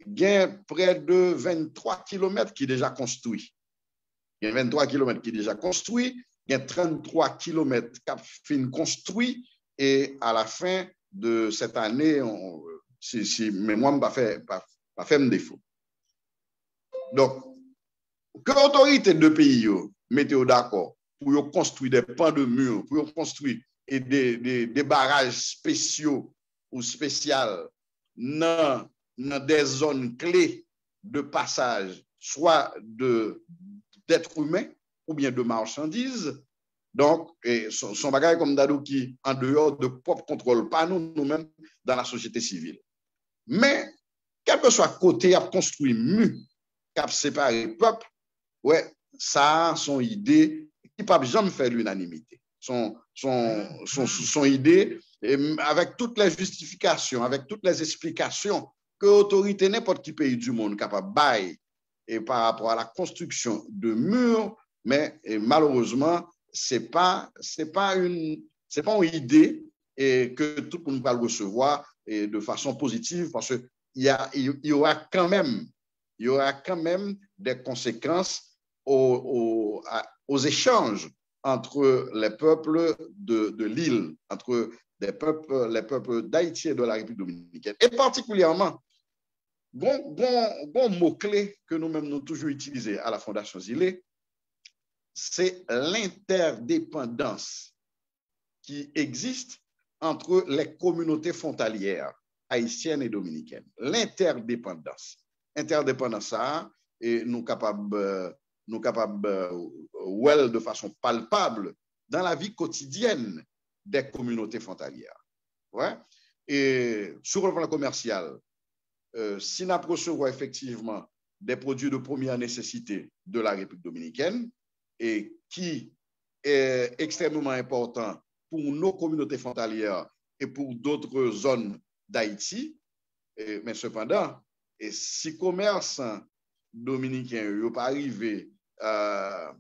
il y a près de 23 km qui est déjà construit. Il y a 23 km qui est déjà construit, il y a 33 km qui sont fin construits et à la fin de cette année, si mémoire ne m'a pas fait défaut. Donc, que l'autorité de pays mette d'accord pour construire des pans de murs, pour construire des barrages spéciaux ou spéciaux dans des zones clés de passage, soit d'êtres humains ou bien de marchandises. Donc, son bagage comme Dadou qui, en dehors de propre contrôle, pas nous-mêmes dans la société civile. Mais, quel que soit côté à construire mieux, à séparer le peuple, ouais, ça a son idée qui ne peut jamais faire l'unanimité. Son idée, avec toutes les justifications, avec toutes les explications que l'autorité, n'importe quel pays du monde capable de bailler et par rapport à la construction de murs, mais malheureusement, c'est pas une idée que tout le monde va le recevoir de façon positive parce qu'il y aura quand même des conséquences aux échanges entre les peuples de l'île, entre les peuples d'Haïti et de la République dominicaine. Et particulièrement, bon mot-clé que nous-mêmes nous toujours utilisé à la Fondation Zile, c'est l'interdépendance qui existe entre les communautés frontalières haïtiennes et dominicaines. L'interdépendance. Interdépendance, ça, et nous capables de façon palpable dans la vie quotidienne des communautés frontalières. Ouais? Et sur le plan commercial, si nous recevons effectivement des produits de première nécessité de la République dominicaine et qui est extrêmement important pour nos communautés frontalières et pour d'autres zones d'Haïti, mais cependant, si commerçants dominicains n'ont pas arrivé à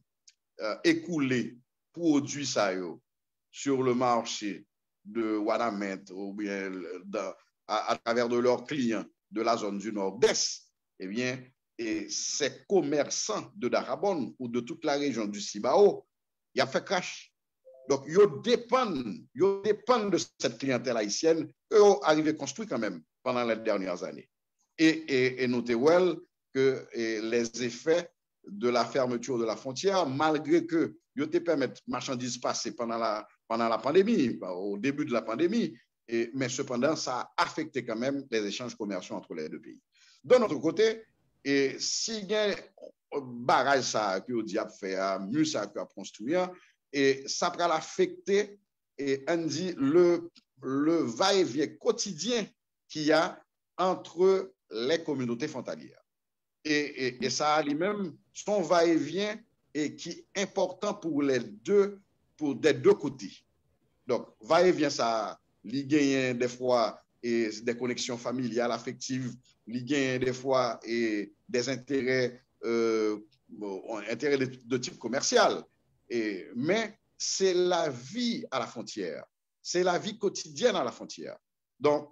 écouler produits sur le marché de Ouadamette ou bien à travers de leurs clients de la zone du Nord-Est, eh bien, ces commerçants de Darabon ou de toute la région du Cibao, il a fait crash. Donc, ils dépendent de cette clientèle haïtienne qu'ils ont arrivé à construire quand même pendant les dernières années. Et notez well que les effets de la fermeture de la frontière, malgré que ils te permettent marchandises passer pendant la pandémie, au début de la pandémie, mais cependant, ça a affecté quand même les échanges commerciaux entre les deux pays. De notre côté, si il y a un barrage que le diable fait, un mur que a construit, et ça va l'affecter, et on dit le va-et-vient quotidien qu'il y a entre les communautés frontalières. Et ça a lui-même son va-et-vient et qui est important pour des deux côtés. Donc, va-et-vient, ça, il gagne des fois des connexions familiales, affectives, il gagne des fois des intérêts, intérêts de type commercial. Mais c'est la vie à la frontière, c'est la vie quotidienne à la frontière. Donc,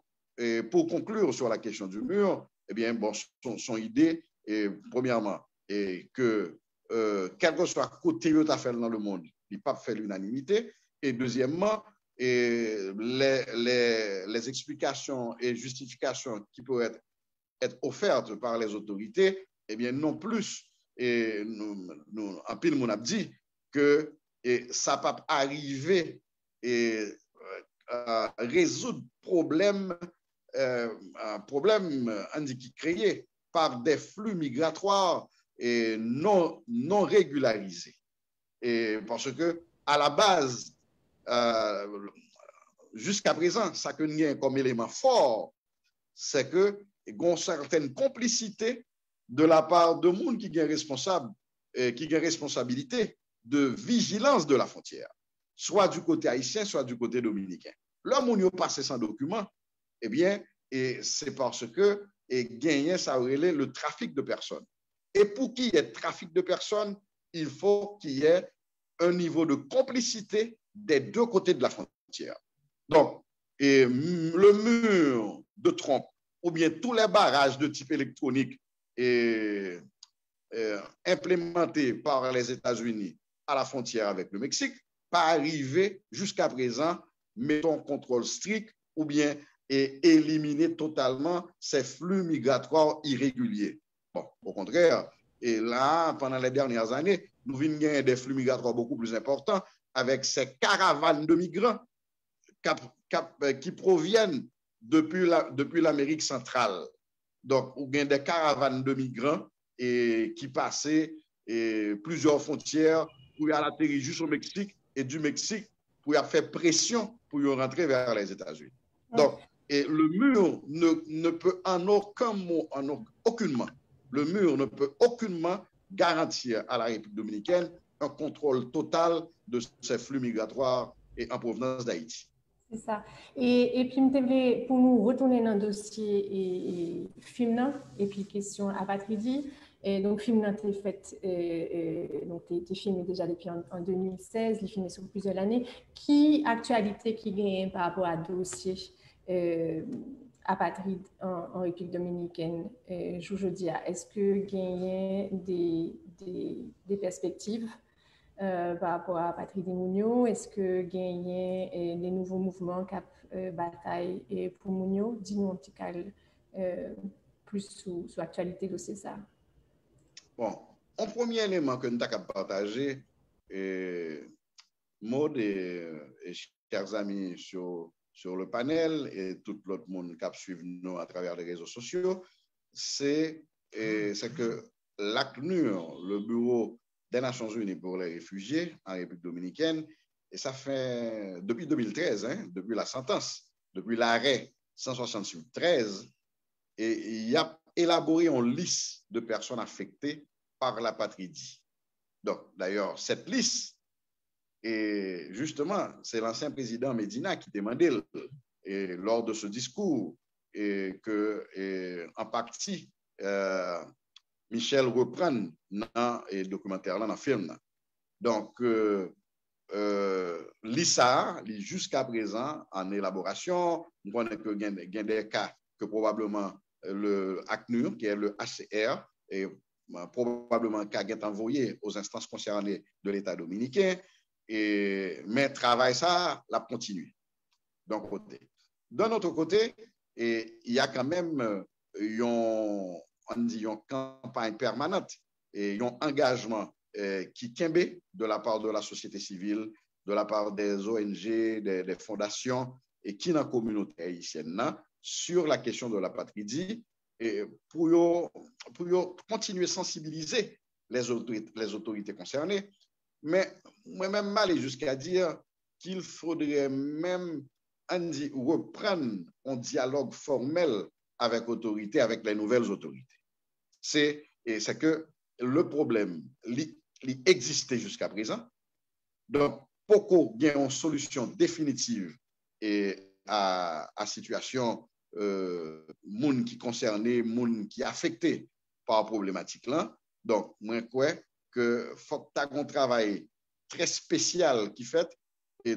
pour conclure sur la question du mur, eh bien, bon, son idée, premièrement, que quel que soit côté où tu as fait dans le monde, il ne peut pas faire l'unanimité. Et deuxièmement, les explications et justifications qui peuvent être offertes par les autorités, eh bien, non plus. Et en pile, on a dit que ça ne peut pas arriver à résoudre un problème qui est créé par des flux migratoires non régularisés. Et parce que, à la base, jusqu'à présent, ça que nous avons comme élément fort, c'est que il y a une certaine complicité de la part de monde qui est responsable, qui a responsabilité de vigilance de la frontière, soit du côté haïtien, soit du côté dominicain. L'homme où nous passé sans document, eh bien, c'est parce que gagner, ça aurait le trafic de personnes. Et pour qu'il y ait trafic de personnes, il faut qu'il y ait un niveau de complicité des deux côtés de la frontière. Donc, le mur de Trump ou bien tous les barrages de type électronique implémentés par les États-Unis à la frontière avec le Mexique, pas arriver jusqu'à présent, mettons contrôle strict ou bien éliminer totalement ces flux migratoires irréguliers. Bon, au contraire, et là, pendant les dernières années, nous venons gagner des flux migratoires beaucoup plus importants avec ces caravanes de migrants qui proviennent depuis l'Amérique centrale. Donc, on gagne des caravanes de migrants qui passaient plusieurs frontières pour y atterrir juste au Mexique et du Mexique pour y faire pression pour y rentrer vers les États-Unis. Donc, le mur ne peut aucunement, le mur ne peut aucunement garantir à la République dominicaine un contrôle total de ces flux migratoires et en provenance d'Haïti. C'est ça. Et puis, pour nous retourner dans le dossier FIMNA, et puis question apatridie, donc FIMNA été fait, donc t'es filmé déjà depuis en 2016, il est filmé sur plusieurs années. Qui actualité qui gagne par rapport à dossier apatride en République dominicaine, je dis, est-ce que gagne des perspectives par rapport à Patrie des Mounio? Est-ce que gagner des nouveaux mouvements cap bataille et pour Mounio? Dis-nous un petit peu plus sous l'actualité de ça. Bon, un premier élément que nous avons partagé, Maud et chers amis sur le panel et tout l'autre monde qui suit nous à travers les réseaux sociaux, c'est que l'ACNUR, le Bureau des Nations Unies pour les réfugiés en République dominicaine, et ça fait depuis 2013, depuis la sentence, depuis l'arrêt 168-13, et il a élaboré une liste de personnes affectées par l'apatridie. Donc, d'ailleurs, cette liste, et justement, c'est l'ancien président Medina qui demandait lors de ce discours que, en partie, Michel reprend dans le documentaire, dans le film. Donc, l'ISA, jusqu'à présent, en élaboration, on connaît que il y a des cas que probablement le ACNUR, qui est le HCR, et probablement qu'a envoyé aux instances concernées de l'État dominicain, mais travail ça, la continue. D'un côté. D'un autre côté, il y a quand même une campagne permanente et un engagement qui kembe de la part de la société civile, de la part des ONG, des fondations et qui dans la communauté haïtienne sur la question de l'apatridie et pour continuer à sensibiliser les autorités concernées. Mais moi-même, m'aller jusqu'à dire qu'il faudrait même reprendre un dialogue formel avec l'autorité, avec les nouvelles autorités. C'est que le problème il existait jusqu'à présent. Donc, pourquoi il y a une solution définitive à la situation moun qui concernait, moun qui affecté par la problématique là. Donc, moi, je crois que faut que tu aies un travail très spécial qui fait et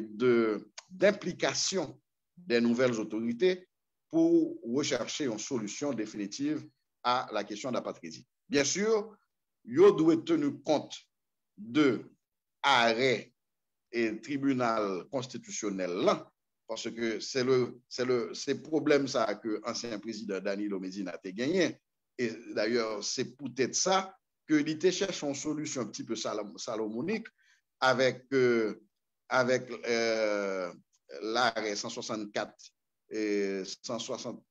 d'implication des nouvelles autorités pour rechercher une solution définitive à la question de l'apatridie. Bien sûr, il doit tenir compte de l'arrêt et tribunal constitutionnel là, parce que c'est problème ça que l'ancien président Danilo Medina a gagné. Et d'ailleurs, c'est peut-être ça que l'IT cherche une solution un petit peu salomonique avec l'arrêt 164 et 160.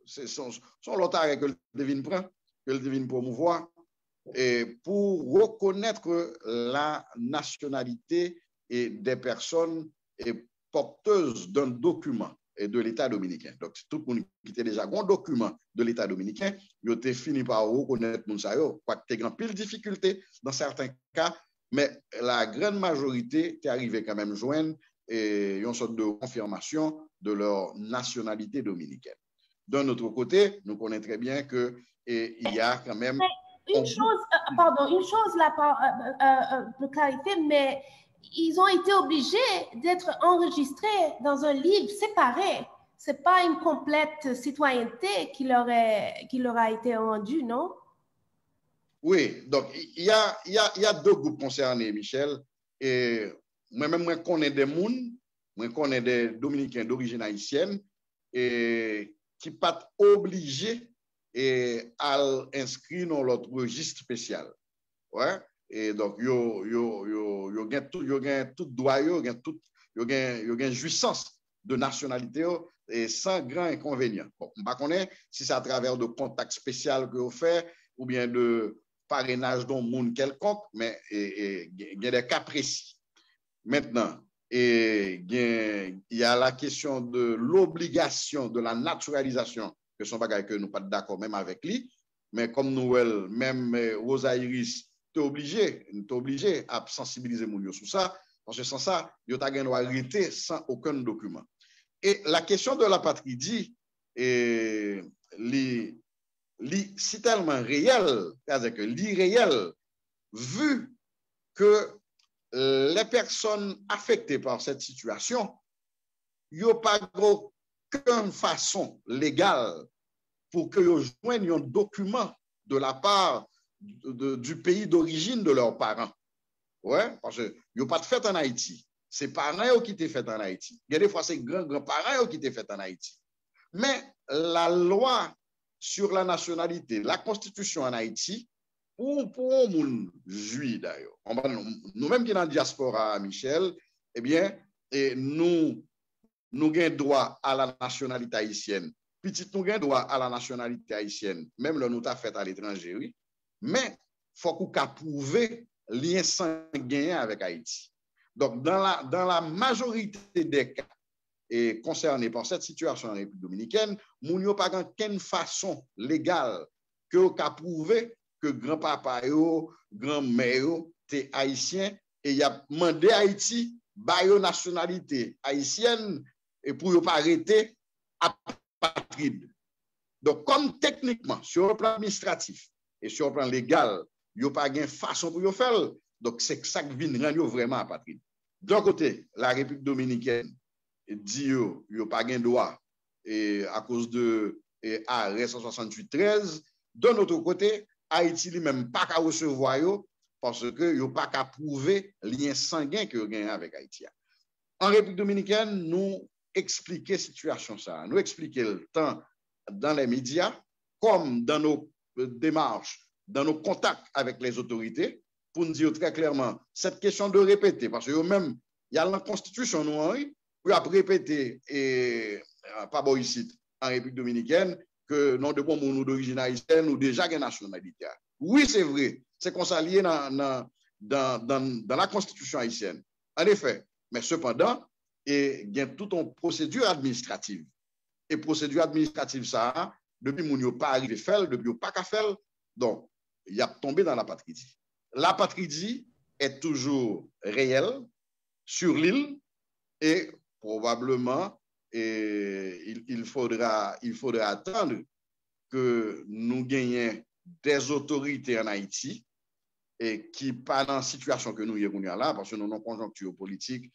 Son l'autre arrêt que le devine prend, que le devine promouvoir, et pour reconnaître la nationalité et des personnes porteuses d'un document de l'État dominicain. Donc, tout le monde qui était déjà un document de l'État dominicain, il a fini par reconnaître Mounsayo, quoi que tu as pile difficulté dans certains cas, mais la grande majorité est arrivée quand même joindre une sorte de confirmation de leur nationalité dominicaine. D'un autre côté, nous connaissons très bien qu'il y a quand même... Une chose là, pour clarité, mais ils ont été obligés d'être enregistrés dans un livre séparé. Ce n'est pas une complète citoyenneté qui leur a été rendue, non? Oui, donc il y a deux groupes concernés, Michel. Et moi-même, je connais des gens, je connais des Dominicains d'origine haïtienne et qui ne sont pas obligés à inscrire dans notre registre spécial. Ouais? Et donc, il y a tout droit, il y a jouissance de nationalité et sans grand inconvénient. Bon, je ne sais pas si c'est à travers de contacts spéciaux que vous faites ou bien de parrainage d'un monde quelconque, mais il y a des cas précis. Maintenant, il y a la question de l'obligation de la naturalisation, que son bagage que nous pas d'accord même avec lui, mais comme nous, même Rosa Iris, tu es obligé à sensibiliser mon sur ça, parce que sans ça, il y a un arrêté sans aucun document. Et la question de l'apatridie, c'est tellement réel, c'est-à-dire que l'irréel, vu que les personnes affectées par cette situation, il n'y a pas aucune façon légale pour qu'ils joignent un document de la part du pays d'origine de leurs parents. Ouais, parce que yo pas de fête en Haïti. C'est parents qui te fait en Haïti. Il y a des fois c'est grands-parents qui te fait en Haïti. Mais la loi sur la nationalité, la constitution en Haïti, pour moun juif d'ailleurs. Nous-mêmes qui dans la diaspora, Michel, eh bien, nous avons droit à la nationalité haïtienne. Petit, nous avons droit à la nationalité haïtienne, même le nous avons fait à l'étranger, oui. Mais il faut qu'on prouve lien sanguin avec Haïti. Donc, dans la majorité des cas concernés par cette situation en République dominicaine, nous n'avons pas qu'une façon légale que vous pouvez prouver que grand-papa et grand-mère sont haïtiens et il a demandé à Haïti de nationalité haïtienne et pour ne pas arrêter apatride. Donc, comme techniquement, sur le plan administratif et sur le plan légal, il n'y a pas de façon pour le faire. Donc, c'est ça qui vient rendre vraiment apatride. D'un côté, la République dominicaine dit qu'il n'y a pas de droit à cause de l'arrêt 168-13. D'un autre côté, Haïti lui-même pas qu'à recevoir parce que n'y a pas qu'à prouver le lien sanguin que y a avec Haïti. En République dominicaine, nous expliquons la situation ça, nous expliquons le temps dans les médias, comme dans nos démarches, dans nos contacts avec les autorités, pour nous dire très clairement cette question de répéter, parce que même il y a la Constitution, nous, pour répéter, et pas bon ici, en République dominicaine, que non de bon monde d'origine haïtienne ou déjà une nationalité. Oui, c'est vrai, c'est consigné dans la Constitution haïtienne. En effet, mais cependant, il y a toute une procédure administrative. Et procédure administrative, ça, depuis qu'on n'a pas arrivé à faire, depuis qu'on n'a pas qu'à faire, donc, il a tombé dans l'apatridie. L'apatridie est toujours réelle sur l'île et probablement il faudra attendre que nous gagnions des autorités en Haïti et qui pas dans la situation que nous y avons là, parce que nous avons une conjoncture politique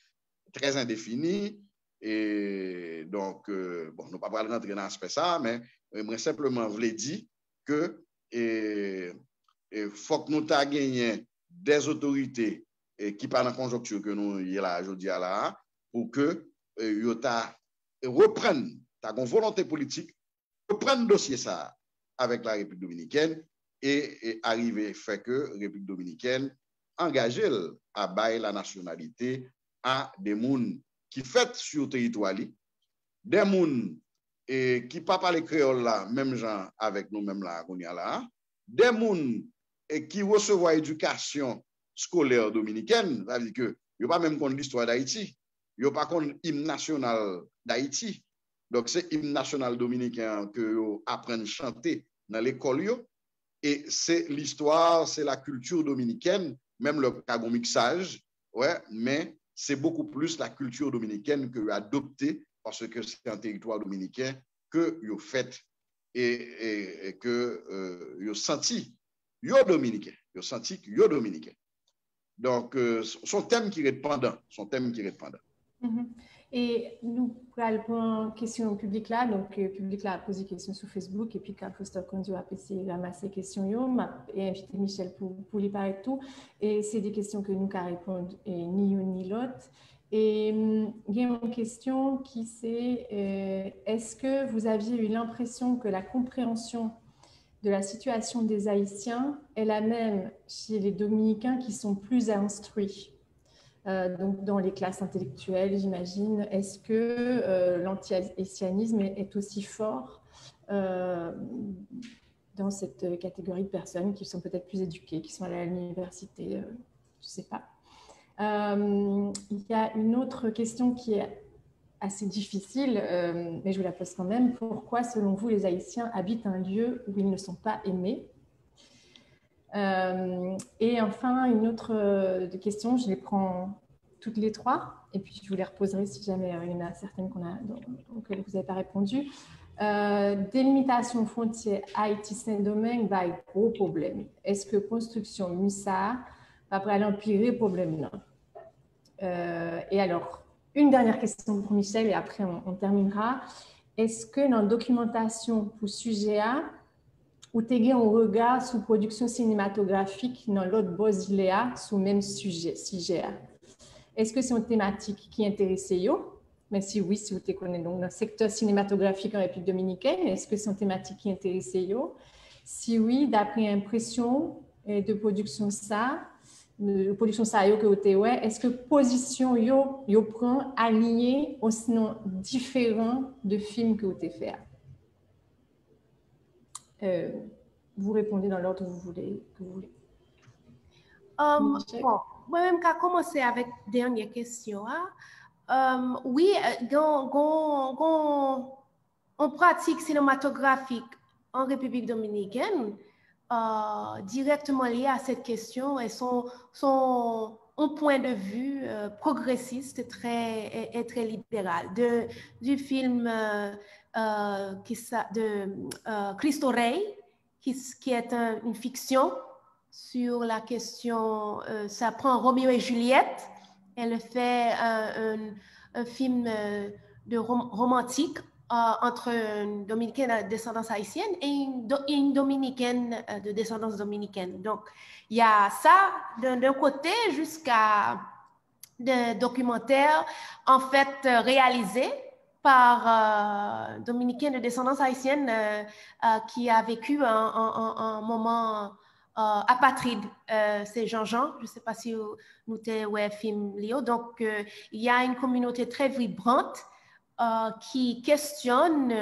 très indéfinie et donc, bon, nous ne pouvons pas rentrer dans l'aspect ça, mais moi simplement voulais dire que il faut que nous gagnions des autorités qui pas dans la conjoncture que nous y là aujourd'hui là pour que reprennent ta volonté politique, reprennent le dossier ça avec la République dominicaine et arriver fait que la République dominicaine engage à bailler la nationalité à des gens qui fait sur le territoire, des gens qui pas parler créole là, même gens avec nous même là, des gens qui reçoivent éducation scolaire dominicaine, ça veut dire que il n'y a pas même contre l'histoire d'Haïti. Il n'y a pas contre l'hymne national d'Haïti. Donc, c'est l'hymne national dominicain que vous apprenez à chanter dans l'école. Et c'est l'histoire, c'est la culture dominicaine, même le cagon mixage, ouais, mais c'est beaucoup plus la culture dominicaine que vous adoptez parce que c'est un territoire dominicain que vous faites et que vous senti, vous dominicain, vous senti que vous dominicain. Donc, son thème qui est pendant, Et nous allons une question publique là, donc le public là a posé des questions sur Facebook et puis quand Christophe Condio a essayé de ramasser les questions, et invité Michel pour lui parler de tout. Et c'est des questions que nous allons répondre ni une ni l'autre. Et il y a une question qui c'est est-ce que vous aviez eu l'impression que la compréhension de la situation des Haïtiens est la même chez les Dominicains qui sont plus instruits? Donc, dans les classes intellectuelles, j'imagine, est-ce que l'anti-haïtianisme est aussi fort dans cette catégorie de personnes qui sont peut-être plus éduquées, qui sont à l'université, je ne sais pas. Il y a une autre question qui est assez difficile, mais je vous la pose quand même. Pourquoi, selon vous, les Haïtiens habitent un lieu où ils ne sont pas aimés? Et enfin, une autre question, je les prends toutes les trois, et puis je vous les reposerai si jamais il y en a certaines auxquelles vous n'avez pas répondu. Délimitation frontière Haïti-Saint-Domingue va être gros problème. Est-ce que construction MUSA va aller empirer le problème là? Et alors, une dernière question pour Michel, et après on terminera. Est-ce que dans la documentation pour sujet A, ou tu as un regard sur production cinématographique dans l'autre Bosiléa sur le même sujet. Est-ce que c'est une thématique qui intéresse yo? Mais si oui, si vous te connaissez donc dans le secteur cinématographique en République dominicaine, est-ce que c'est une thématique qui intéresse yo? Si oui, d'après impression de production ça yo que vous te ouais, est-ce que position yo prend aligné ou sinon différent de films que vous te fait? Vous répondez dans l'ordre que vous voulez. Bon, moi-même, je vais commencer avec la dernière question. Oui, on pratique cinématographique en République dominicaine directement lié à cette question et son point de vue progressiste et très libéral. Du film de Cristo Rey, qui est une fiction sur la question, ça prend Roméo et Juliette, elle fait un film romantique entre une dominicaine de descendance haïtienne et une dominicaine de descendance dominicaine. Donc, il y a ça d'un côté jusqu'à des documentaires en fait réalisés par dominicaine de descendance haïtienne qui a vécu un moment apatride. C'est Jean-Jean, je ne sais pas si nous t'avez film Léo. Donc, il y a une communauté très vibrante qui questionne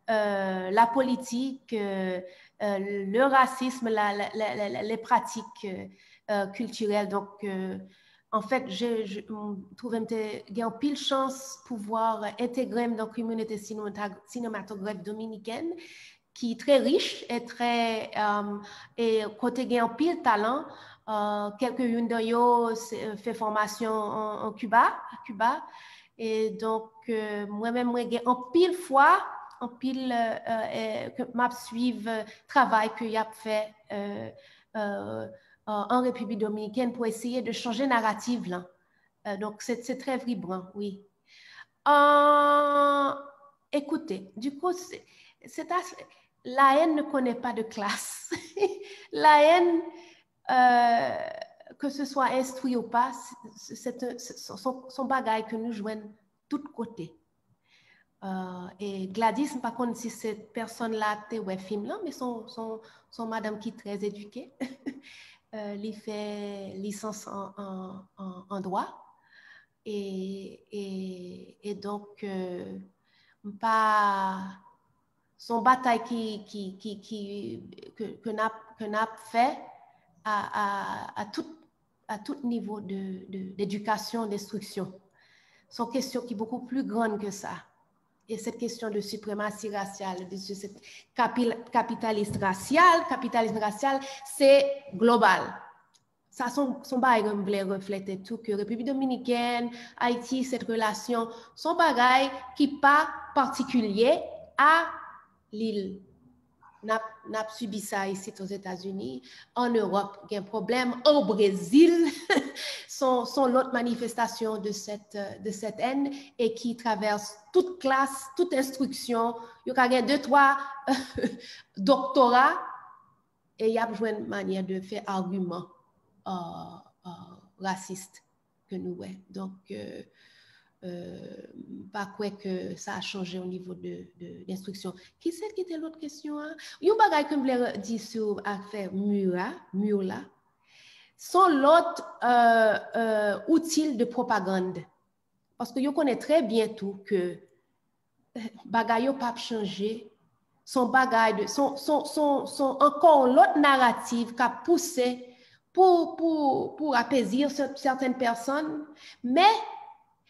la politique, le racisme, les pratiques culturelles. Donc, en fait, je trouve qu'il y a pile chance de pouvoir intégrer dans la communauté cinématographique dominicaine qui est très riche et très et côté il y a un pile talent. Quelques-unes d'eux fait formation en Cuba, et donc moi-même j'ai en pile fois en pile que m'a suivre travail que y a fait en République dominicaine pour essayer de changer narrative là. Donc c'est très vibrant, oui. Écoutez, du coup la haine ne connaît pas de classe. La haine, que ce soit instruit ou pas, c'est son bagage que nous jouons de tous côtés. Et Gladys, par contre, si cette personne-là te ouais film là, mais son madame qui est très éduquée, il fait licence en droit. Et donc, pas son bataille que n'a fait à tout niveau d'éducation, d'instruction. Sont questions qui sont beaucoup plus grandes que ça. Et cette question de suprématie raciale, de cette capitalisme racial, c'est global. Ça, son bagage voulait refléter tout que République dominicaine, Haïti, cette relation, son bagage qui n'est pas particulier à l'île. N'a subi ça ici aux États-Unis, en Europe, il y a un problème, au Brésil, sont l'autre manifestation de cette haine et qui traverse toute classe, toute instruction. Il y a 2-3 doctorats et il y a besoin de manière de faire argument raciste que nous ouais. Donc, pas quoi que ça a changé au niveau de l'instruction. Qui c'est qui était l'autre question? Il y a un bagage que je voulais dire sur l'affaire mur là. Sont l'autre outil de propagande. Parce que je connais très bien tout que bagage n'a pas changé. Son bagage, son encore l'autre narrative qui a poussé pour apaiser certaines personnes, mais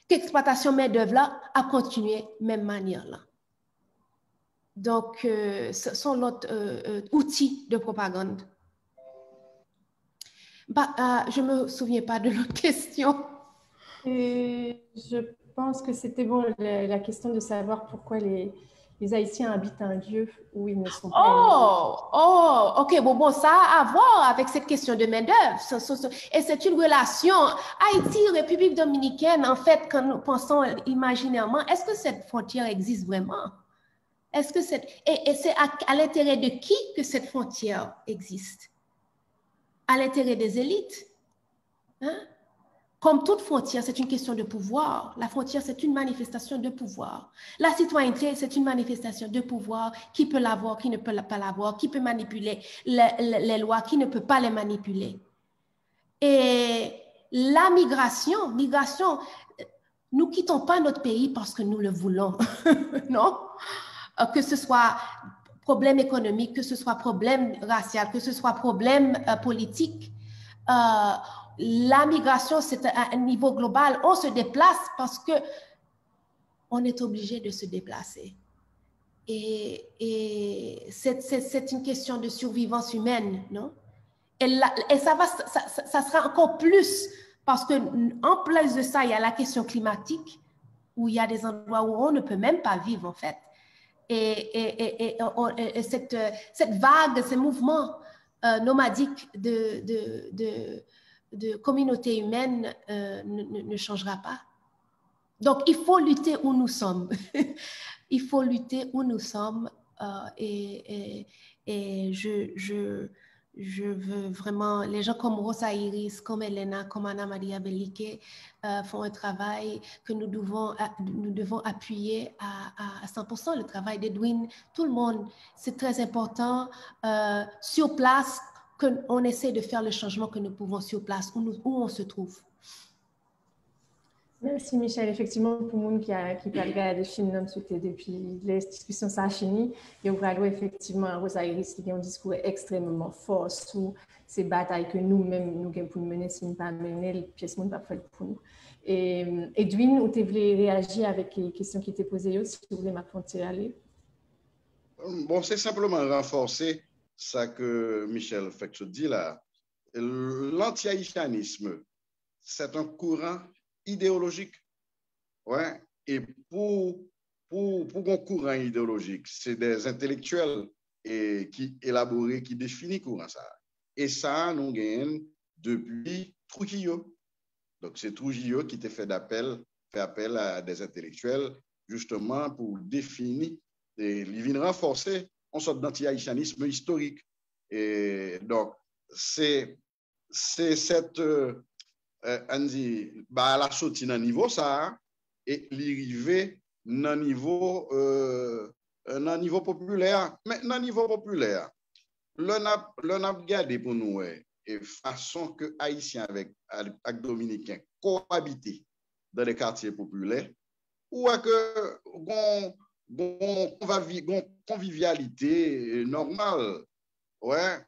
l'exploitation main-d'œuvre là a continué de même manière là. Donc, ce sont l'autre outil de propagande. Je ne me souviens pas de l'autre question. Je pense que c'était bon la question de savoir pourquoi les Haïtiens habitent un lieu où ils ne sont pas. Ok, bon, ça a à voir avec cette question de main-d'œuvre. Et c'est une relation Haïti, République dominicaine, en fait, quand nous pensons imaginairement, est-ce que cette frontière existe vraiment? Est-ce que c'est à l'intérêt de qui que cette frontière existe? À l'intérêt des élites? Hein? Comme toute frontière, c'est une question de pouvoir. La frontière, c'est une manifestation de pouvoir. La citoyenneté, c'est une manifestation de pouvoir. Qui peut l'avoir, qui ne peut pas l'avoir, qui peut manipuler les lois, qui ne peut pas les manipuler. Et la migration, nous ne quittons pas notre pays parce que nous le voulons, non? Que ce soit problème économique, que ce soit problème racial, que ce soit problème politique. La migration, c'est à un niveau global. On se déplace parce qu'on est obligé de se déplacer. Et c'est une question de survivance humaine, non? Et ça sera encore plus parce qu'en plus de ça, il y a la question climatique où il y a des endroits où on ne peut même pas vivre, en fait. Et cette vague, ces mouvements nomadiques de communautés humaines ne changera pas. Donc, il faut lutter où nous sommes. Il faut lutter où nous sommes. Et je veux vraiment, les gens comme Rosa Iris, comme Elena, comme Anna Maria Bellique font un travail que nous devons appuyer à 100%, le travail d'Edwin, tout le monde. C'est très important sur place qu'on essaie de faire le changement que nous pouvons sur place, où on se trouve. Merci Michel. Effectivement, pour le monde qui peut regarder le film depuis les discussions ça a fini, et on va voir effectivement Rosa Iris qui a un discours extrêmement fort sur ces batailles que nous-mêmes nous avons pour mener, si nous ne pas mener, les pièces ne pas faire pour nous. Et Edwin, où tu voulais réagir avec les questions qui étaient posées, si vous voulez m'affronter aller. Bon, c'est simplement renforcer ça que Michel fait dit là. L'anti-haïtianisme, c'est un courant idéologique. Ouais. Et pour un courant idéologique, c'est des intellectuels qui élaborent, qui définissent courant ça. Et ça, nous gagnons depuis Trujillo. Donc, c'est Trujillo qui t'a fait appel à des intellectuels, justement, pour définir et il vient renforcer une sorte d'anti-haïtianisme historique. Et donc, c'est cette on dit la sortie dans niveau ça et l'arrivée dans niveau populaire. Mais dans niveau populaire, le n'a regardé pour nous et façon que haïtiens avec dominicains cohabiter dans les quartiers populaires ou que convivialité normale, ouais.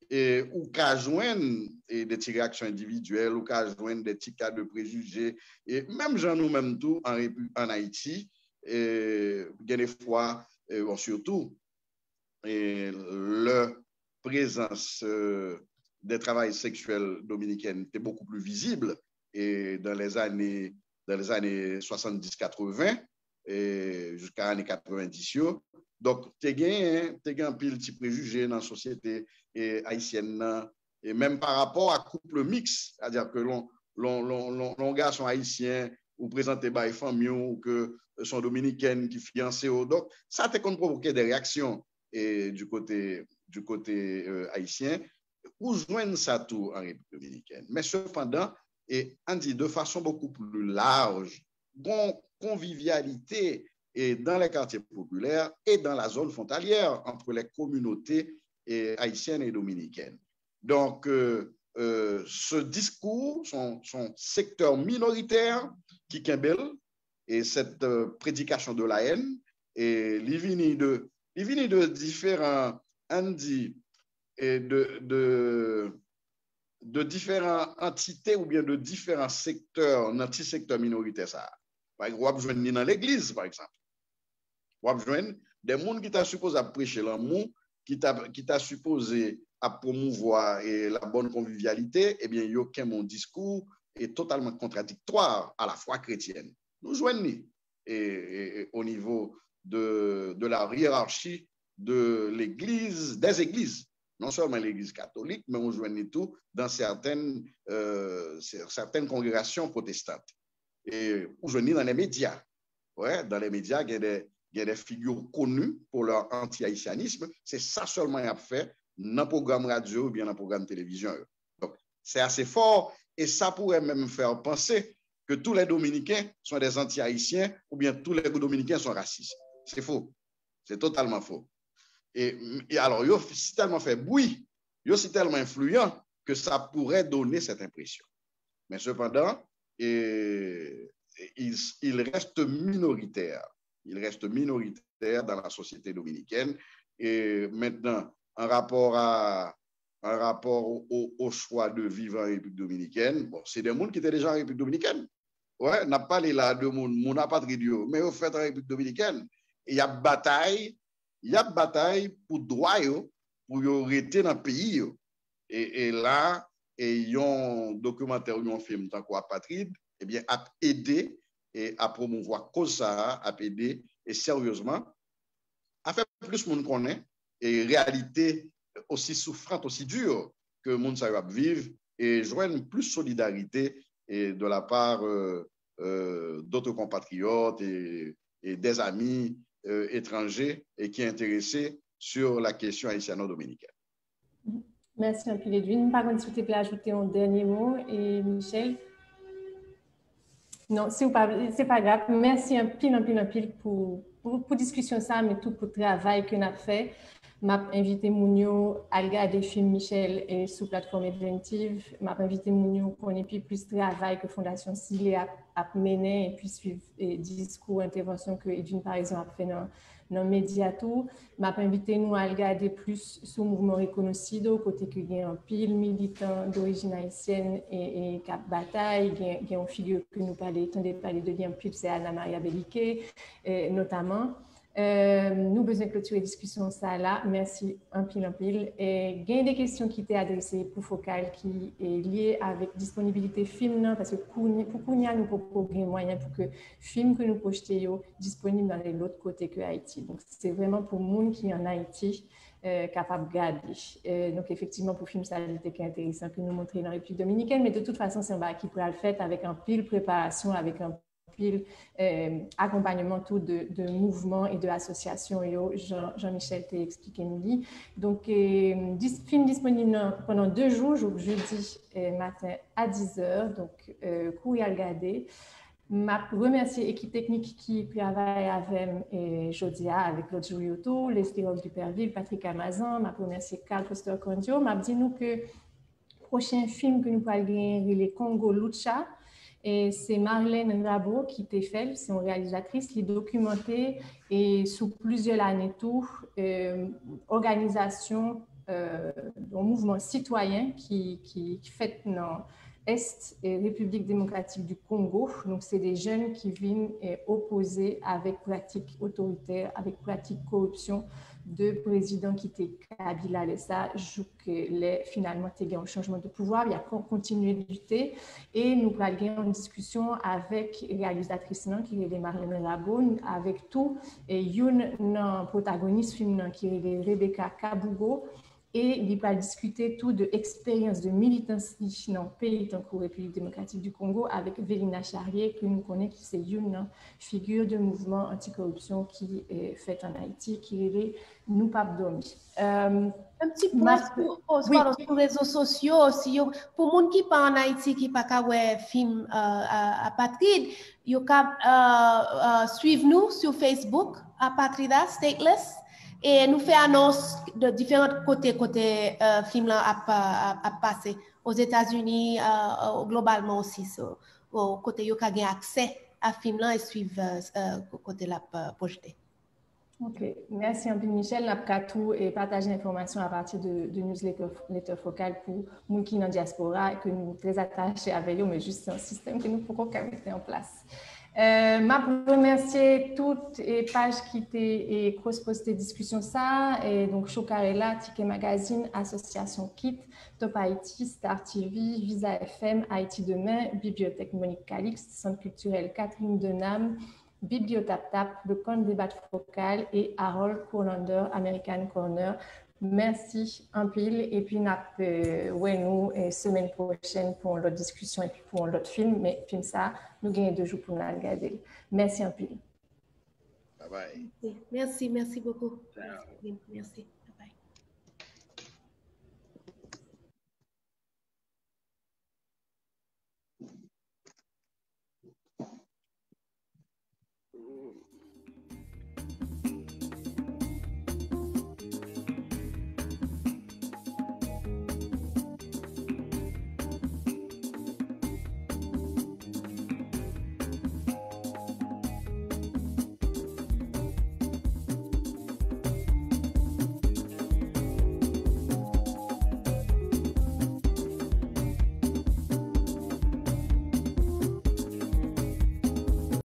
Et ou qu'à joindre des petites réactions individuelles, ou qu'à joindre des petits cas de préjugés, et même gens nous-mêmes tout en Haïti, et bien des fois, surtout, la présence des travails sexuels dominicains était beaucoup plus visible et dans les années 70-80 jusqu'à les années 90. Donc, tu as un pile de préjugés dans la société haïtienne, et même par rapport à couple mixte, c'est-à-dire que l'on garçon haïtien ou présenté par les familles ou que sont dominicaines qui fiancées. Donc, ça a provoqué des réactions du côté haïtien, ou joindre ça tout en République dominicaine. Mais cependant, et on dit de façon beaucoup plus large, bon convivialité et dans les quartiers populaires et dans la zone frontalière entre les communautés haïtiennes et dominicaines. Donc, ce discours, son secteur minoritaire qui kembel et cette prédication de la haine, et il vient de différents, on dit, et de différentes entités ou bien de différents secteurs, anti-secteurs minoritaires. Ça. Par exemple, vous avez dans l'église, par exemple. Vous avez des gens qui t'a supposé prêcher l'amour, qui t'a supposé à promouvoir la bonne convivialité, eh bien, il y a mon discours est totalement contradictoire à la foi chrétienne. Nous joignons au niveau de la hiérarchie de l'église, des églises. Non seulement l'église catholique, mais on joignit tout dans certaines congrégations protestantes. Et on joignit dans les médias. Ouais, dans les médias, il y a il y a des figures connues pour leur anti-haïtianisme. C'est ça seulement qu'il a fait dans le programme radio ou bien dans le programme télévision. Donc, c'est assez fort et ça pourrait même faire penser que tous les Dominicains sont des anti-haïtiens ou bien tous les Dominicains sont racistes. C'est faux. C'est totalement faux. Et alors, ils ont tellement fait bruit, ils sont tellement influents que ça pourrait donner cette impression. Mais cependant, il reste minoritaire. Il reste minoritaire dans la société dominicaine. Et maintenant, en rapport au choix de vivre en République dominicaine, bon, c'est des gens qui étaient déjà en République dominicaine. Ouais, on n'a pas parlé là de mon apatridio, mais au fait en République dominicaine, il y a bataille pour droit, pour rester dans le pays. Et là, il y a un documentaire, un film tant qu'apatride, eh bien, a aidé et à promouvoir cause ça, a aidé et sérieusement, à faire plus monde connaît et réalité aussi souffrante, aussi dure que le monde va vivre et joindre plus solidarité et de la part d'autres compatriotes et des amis étrangers et qui sont intéressés sur la question haïtiano-dominicaine. Merci un peu, Edwin. Par contre, si vous voulez ajouter un dernier mot, et Michel. Non, c'est pas grave. Merci un pile pour discussion ça, mais tout pour le travail que nous avons fait. M'a invité Mounio à regarder le film Michel et sous plateforme Inventive. M'a invité Mounio qu'on ait plus de travail que Fondation Silé a mené et puis suivre et discours, intervention que Edwin par exemple a fait dans le Médiato. M'a invité nous à regarder plus sur le mouvement Reconocido, côté que il y a un pile militant d'origine haïtienne et cap bataille, il y a une figure que nous parler de bien pile, c'est Anna Maria Belliquet, notamment. Nous besoin de clôturer la discussion ça là. Merci un pile. Et il y a des questions qui étaient adressées pour Focal qui est liée avec disponibilité film parce que pour Kounia nous proposons des moyens pour que film que nous projetons disponible dans l'autre côté que Haïti. Donc c'est vraiment pour monde qui est en Haïti capable de garder. Donc effectivement pour film ça c'était intéressant que nous montrions dans la République dominicaine, mais de toute façon c'est un bac qui pourra le faire avec un pile préparation, avec un accompagnement tout de mouvements et de associations. Jean-Michel t'a expliqué nous. Donc, film disponible pendant 2 jours, jeudi matin à 10h. Donc, courrier à regarder. Je remercie l'équipe technique qui travaille avec Jodia, avec Claude Julioto, Leslie Rock Duperville, Patrick Amazon. Je remercie Carl Foster Condio. Je dis nous que le prochain film que nous allons gagner, c'est Congo Lucha. Et c'est Marlène Rabot qui t'a fait, c'est une réalisatrice qui est documentée et sous plusieurs années tout, organisation, un mouvement citoyen qui fait dans l'Est et République démocratique du Congo. Donc, c'est des jeunes qui viennent opposer avec pratique autoritaire, avec pratique corruption de présidents qui étaient Kabila et ça, finalement, il y a un changement de pouvoir, il y a continué de lutter et nous avons une discussion avec la réalisatrice qui est Marlène Rabot, avec tout, et une protagoniste film qui est Rebecca Kabugo, et il va discuter tout de l'expérience de militantisme dans le pays, dans la République démocratique du Congo, avec Vélina Charrier, que nous connaissons, qui c'est une figure de mouvement anticorruption qui est faite en Haïti, qui est Nous Pape Domi. Un petit point sur les réseaux sociaux aussi. Pour les gens qui sont en Haïti, qui ne sont pas un film apatride, ils peuvent suivre nous sur Facebook, Apatrida Stateless. Et nous faisons annonce de différents côtés film à passer aux États-Unis, globalement aussi, au côté où il y a accès à film et suivre côté la projeté. Ok, merci un peu Michel. Nous avons tout et partager l'information à partir de newsletter Focal pour nous qui sont dans la diaspora et que nous sommes très attachés avec eux, mais juste un système que nous pouvons mettre en place. Je remercie toutes les pages qui étaient cross-postées discussion ça, et donc Chocarella, Ticket Magazine, Association KIT, Top Haïti, Star TV, Visa FM, Haïti Demain, Bibliothèque Monique Calixte, Centre culturel Catherine Denham, Bibliotap-Tap, le compte débat focal et Harold Kurlander, American Corner. Merci un pile et puis nous semaine prochaine pour l'autre discussion et puis pour l'autre film, mais film ça nous gagnons 2 jours pour nous regarder. Merci un pile. Bye bye. Merci beaucoup. Merci.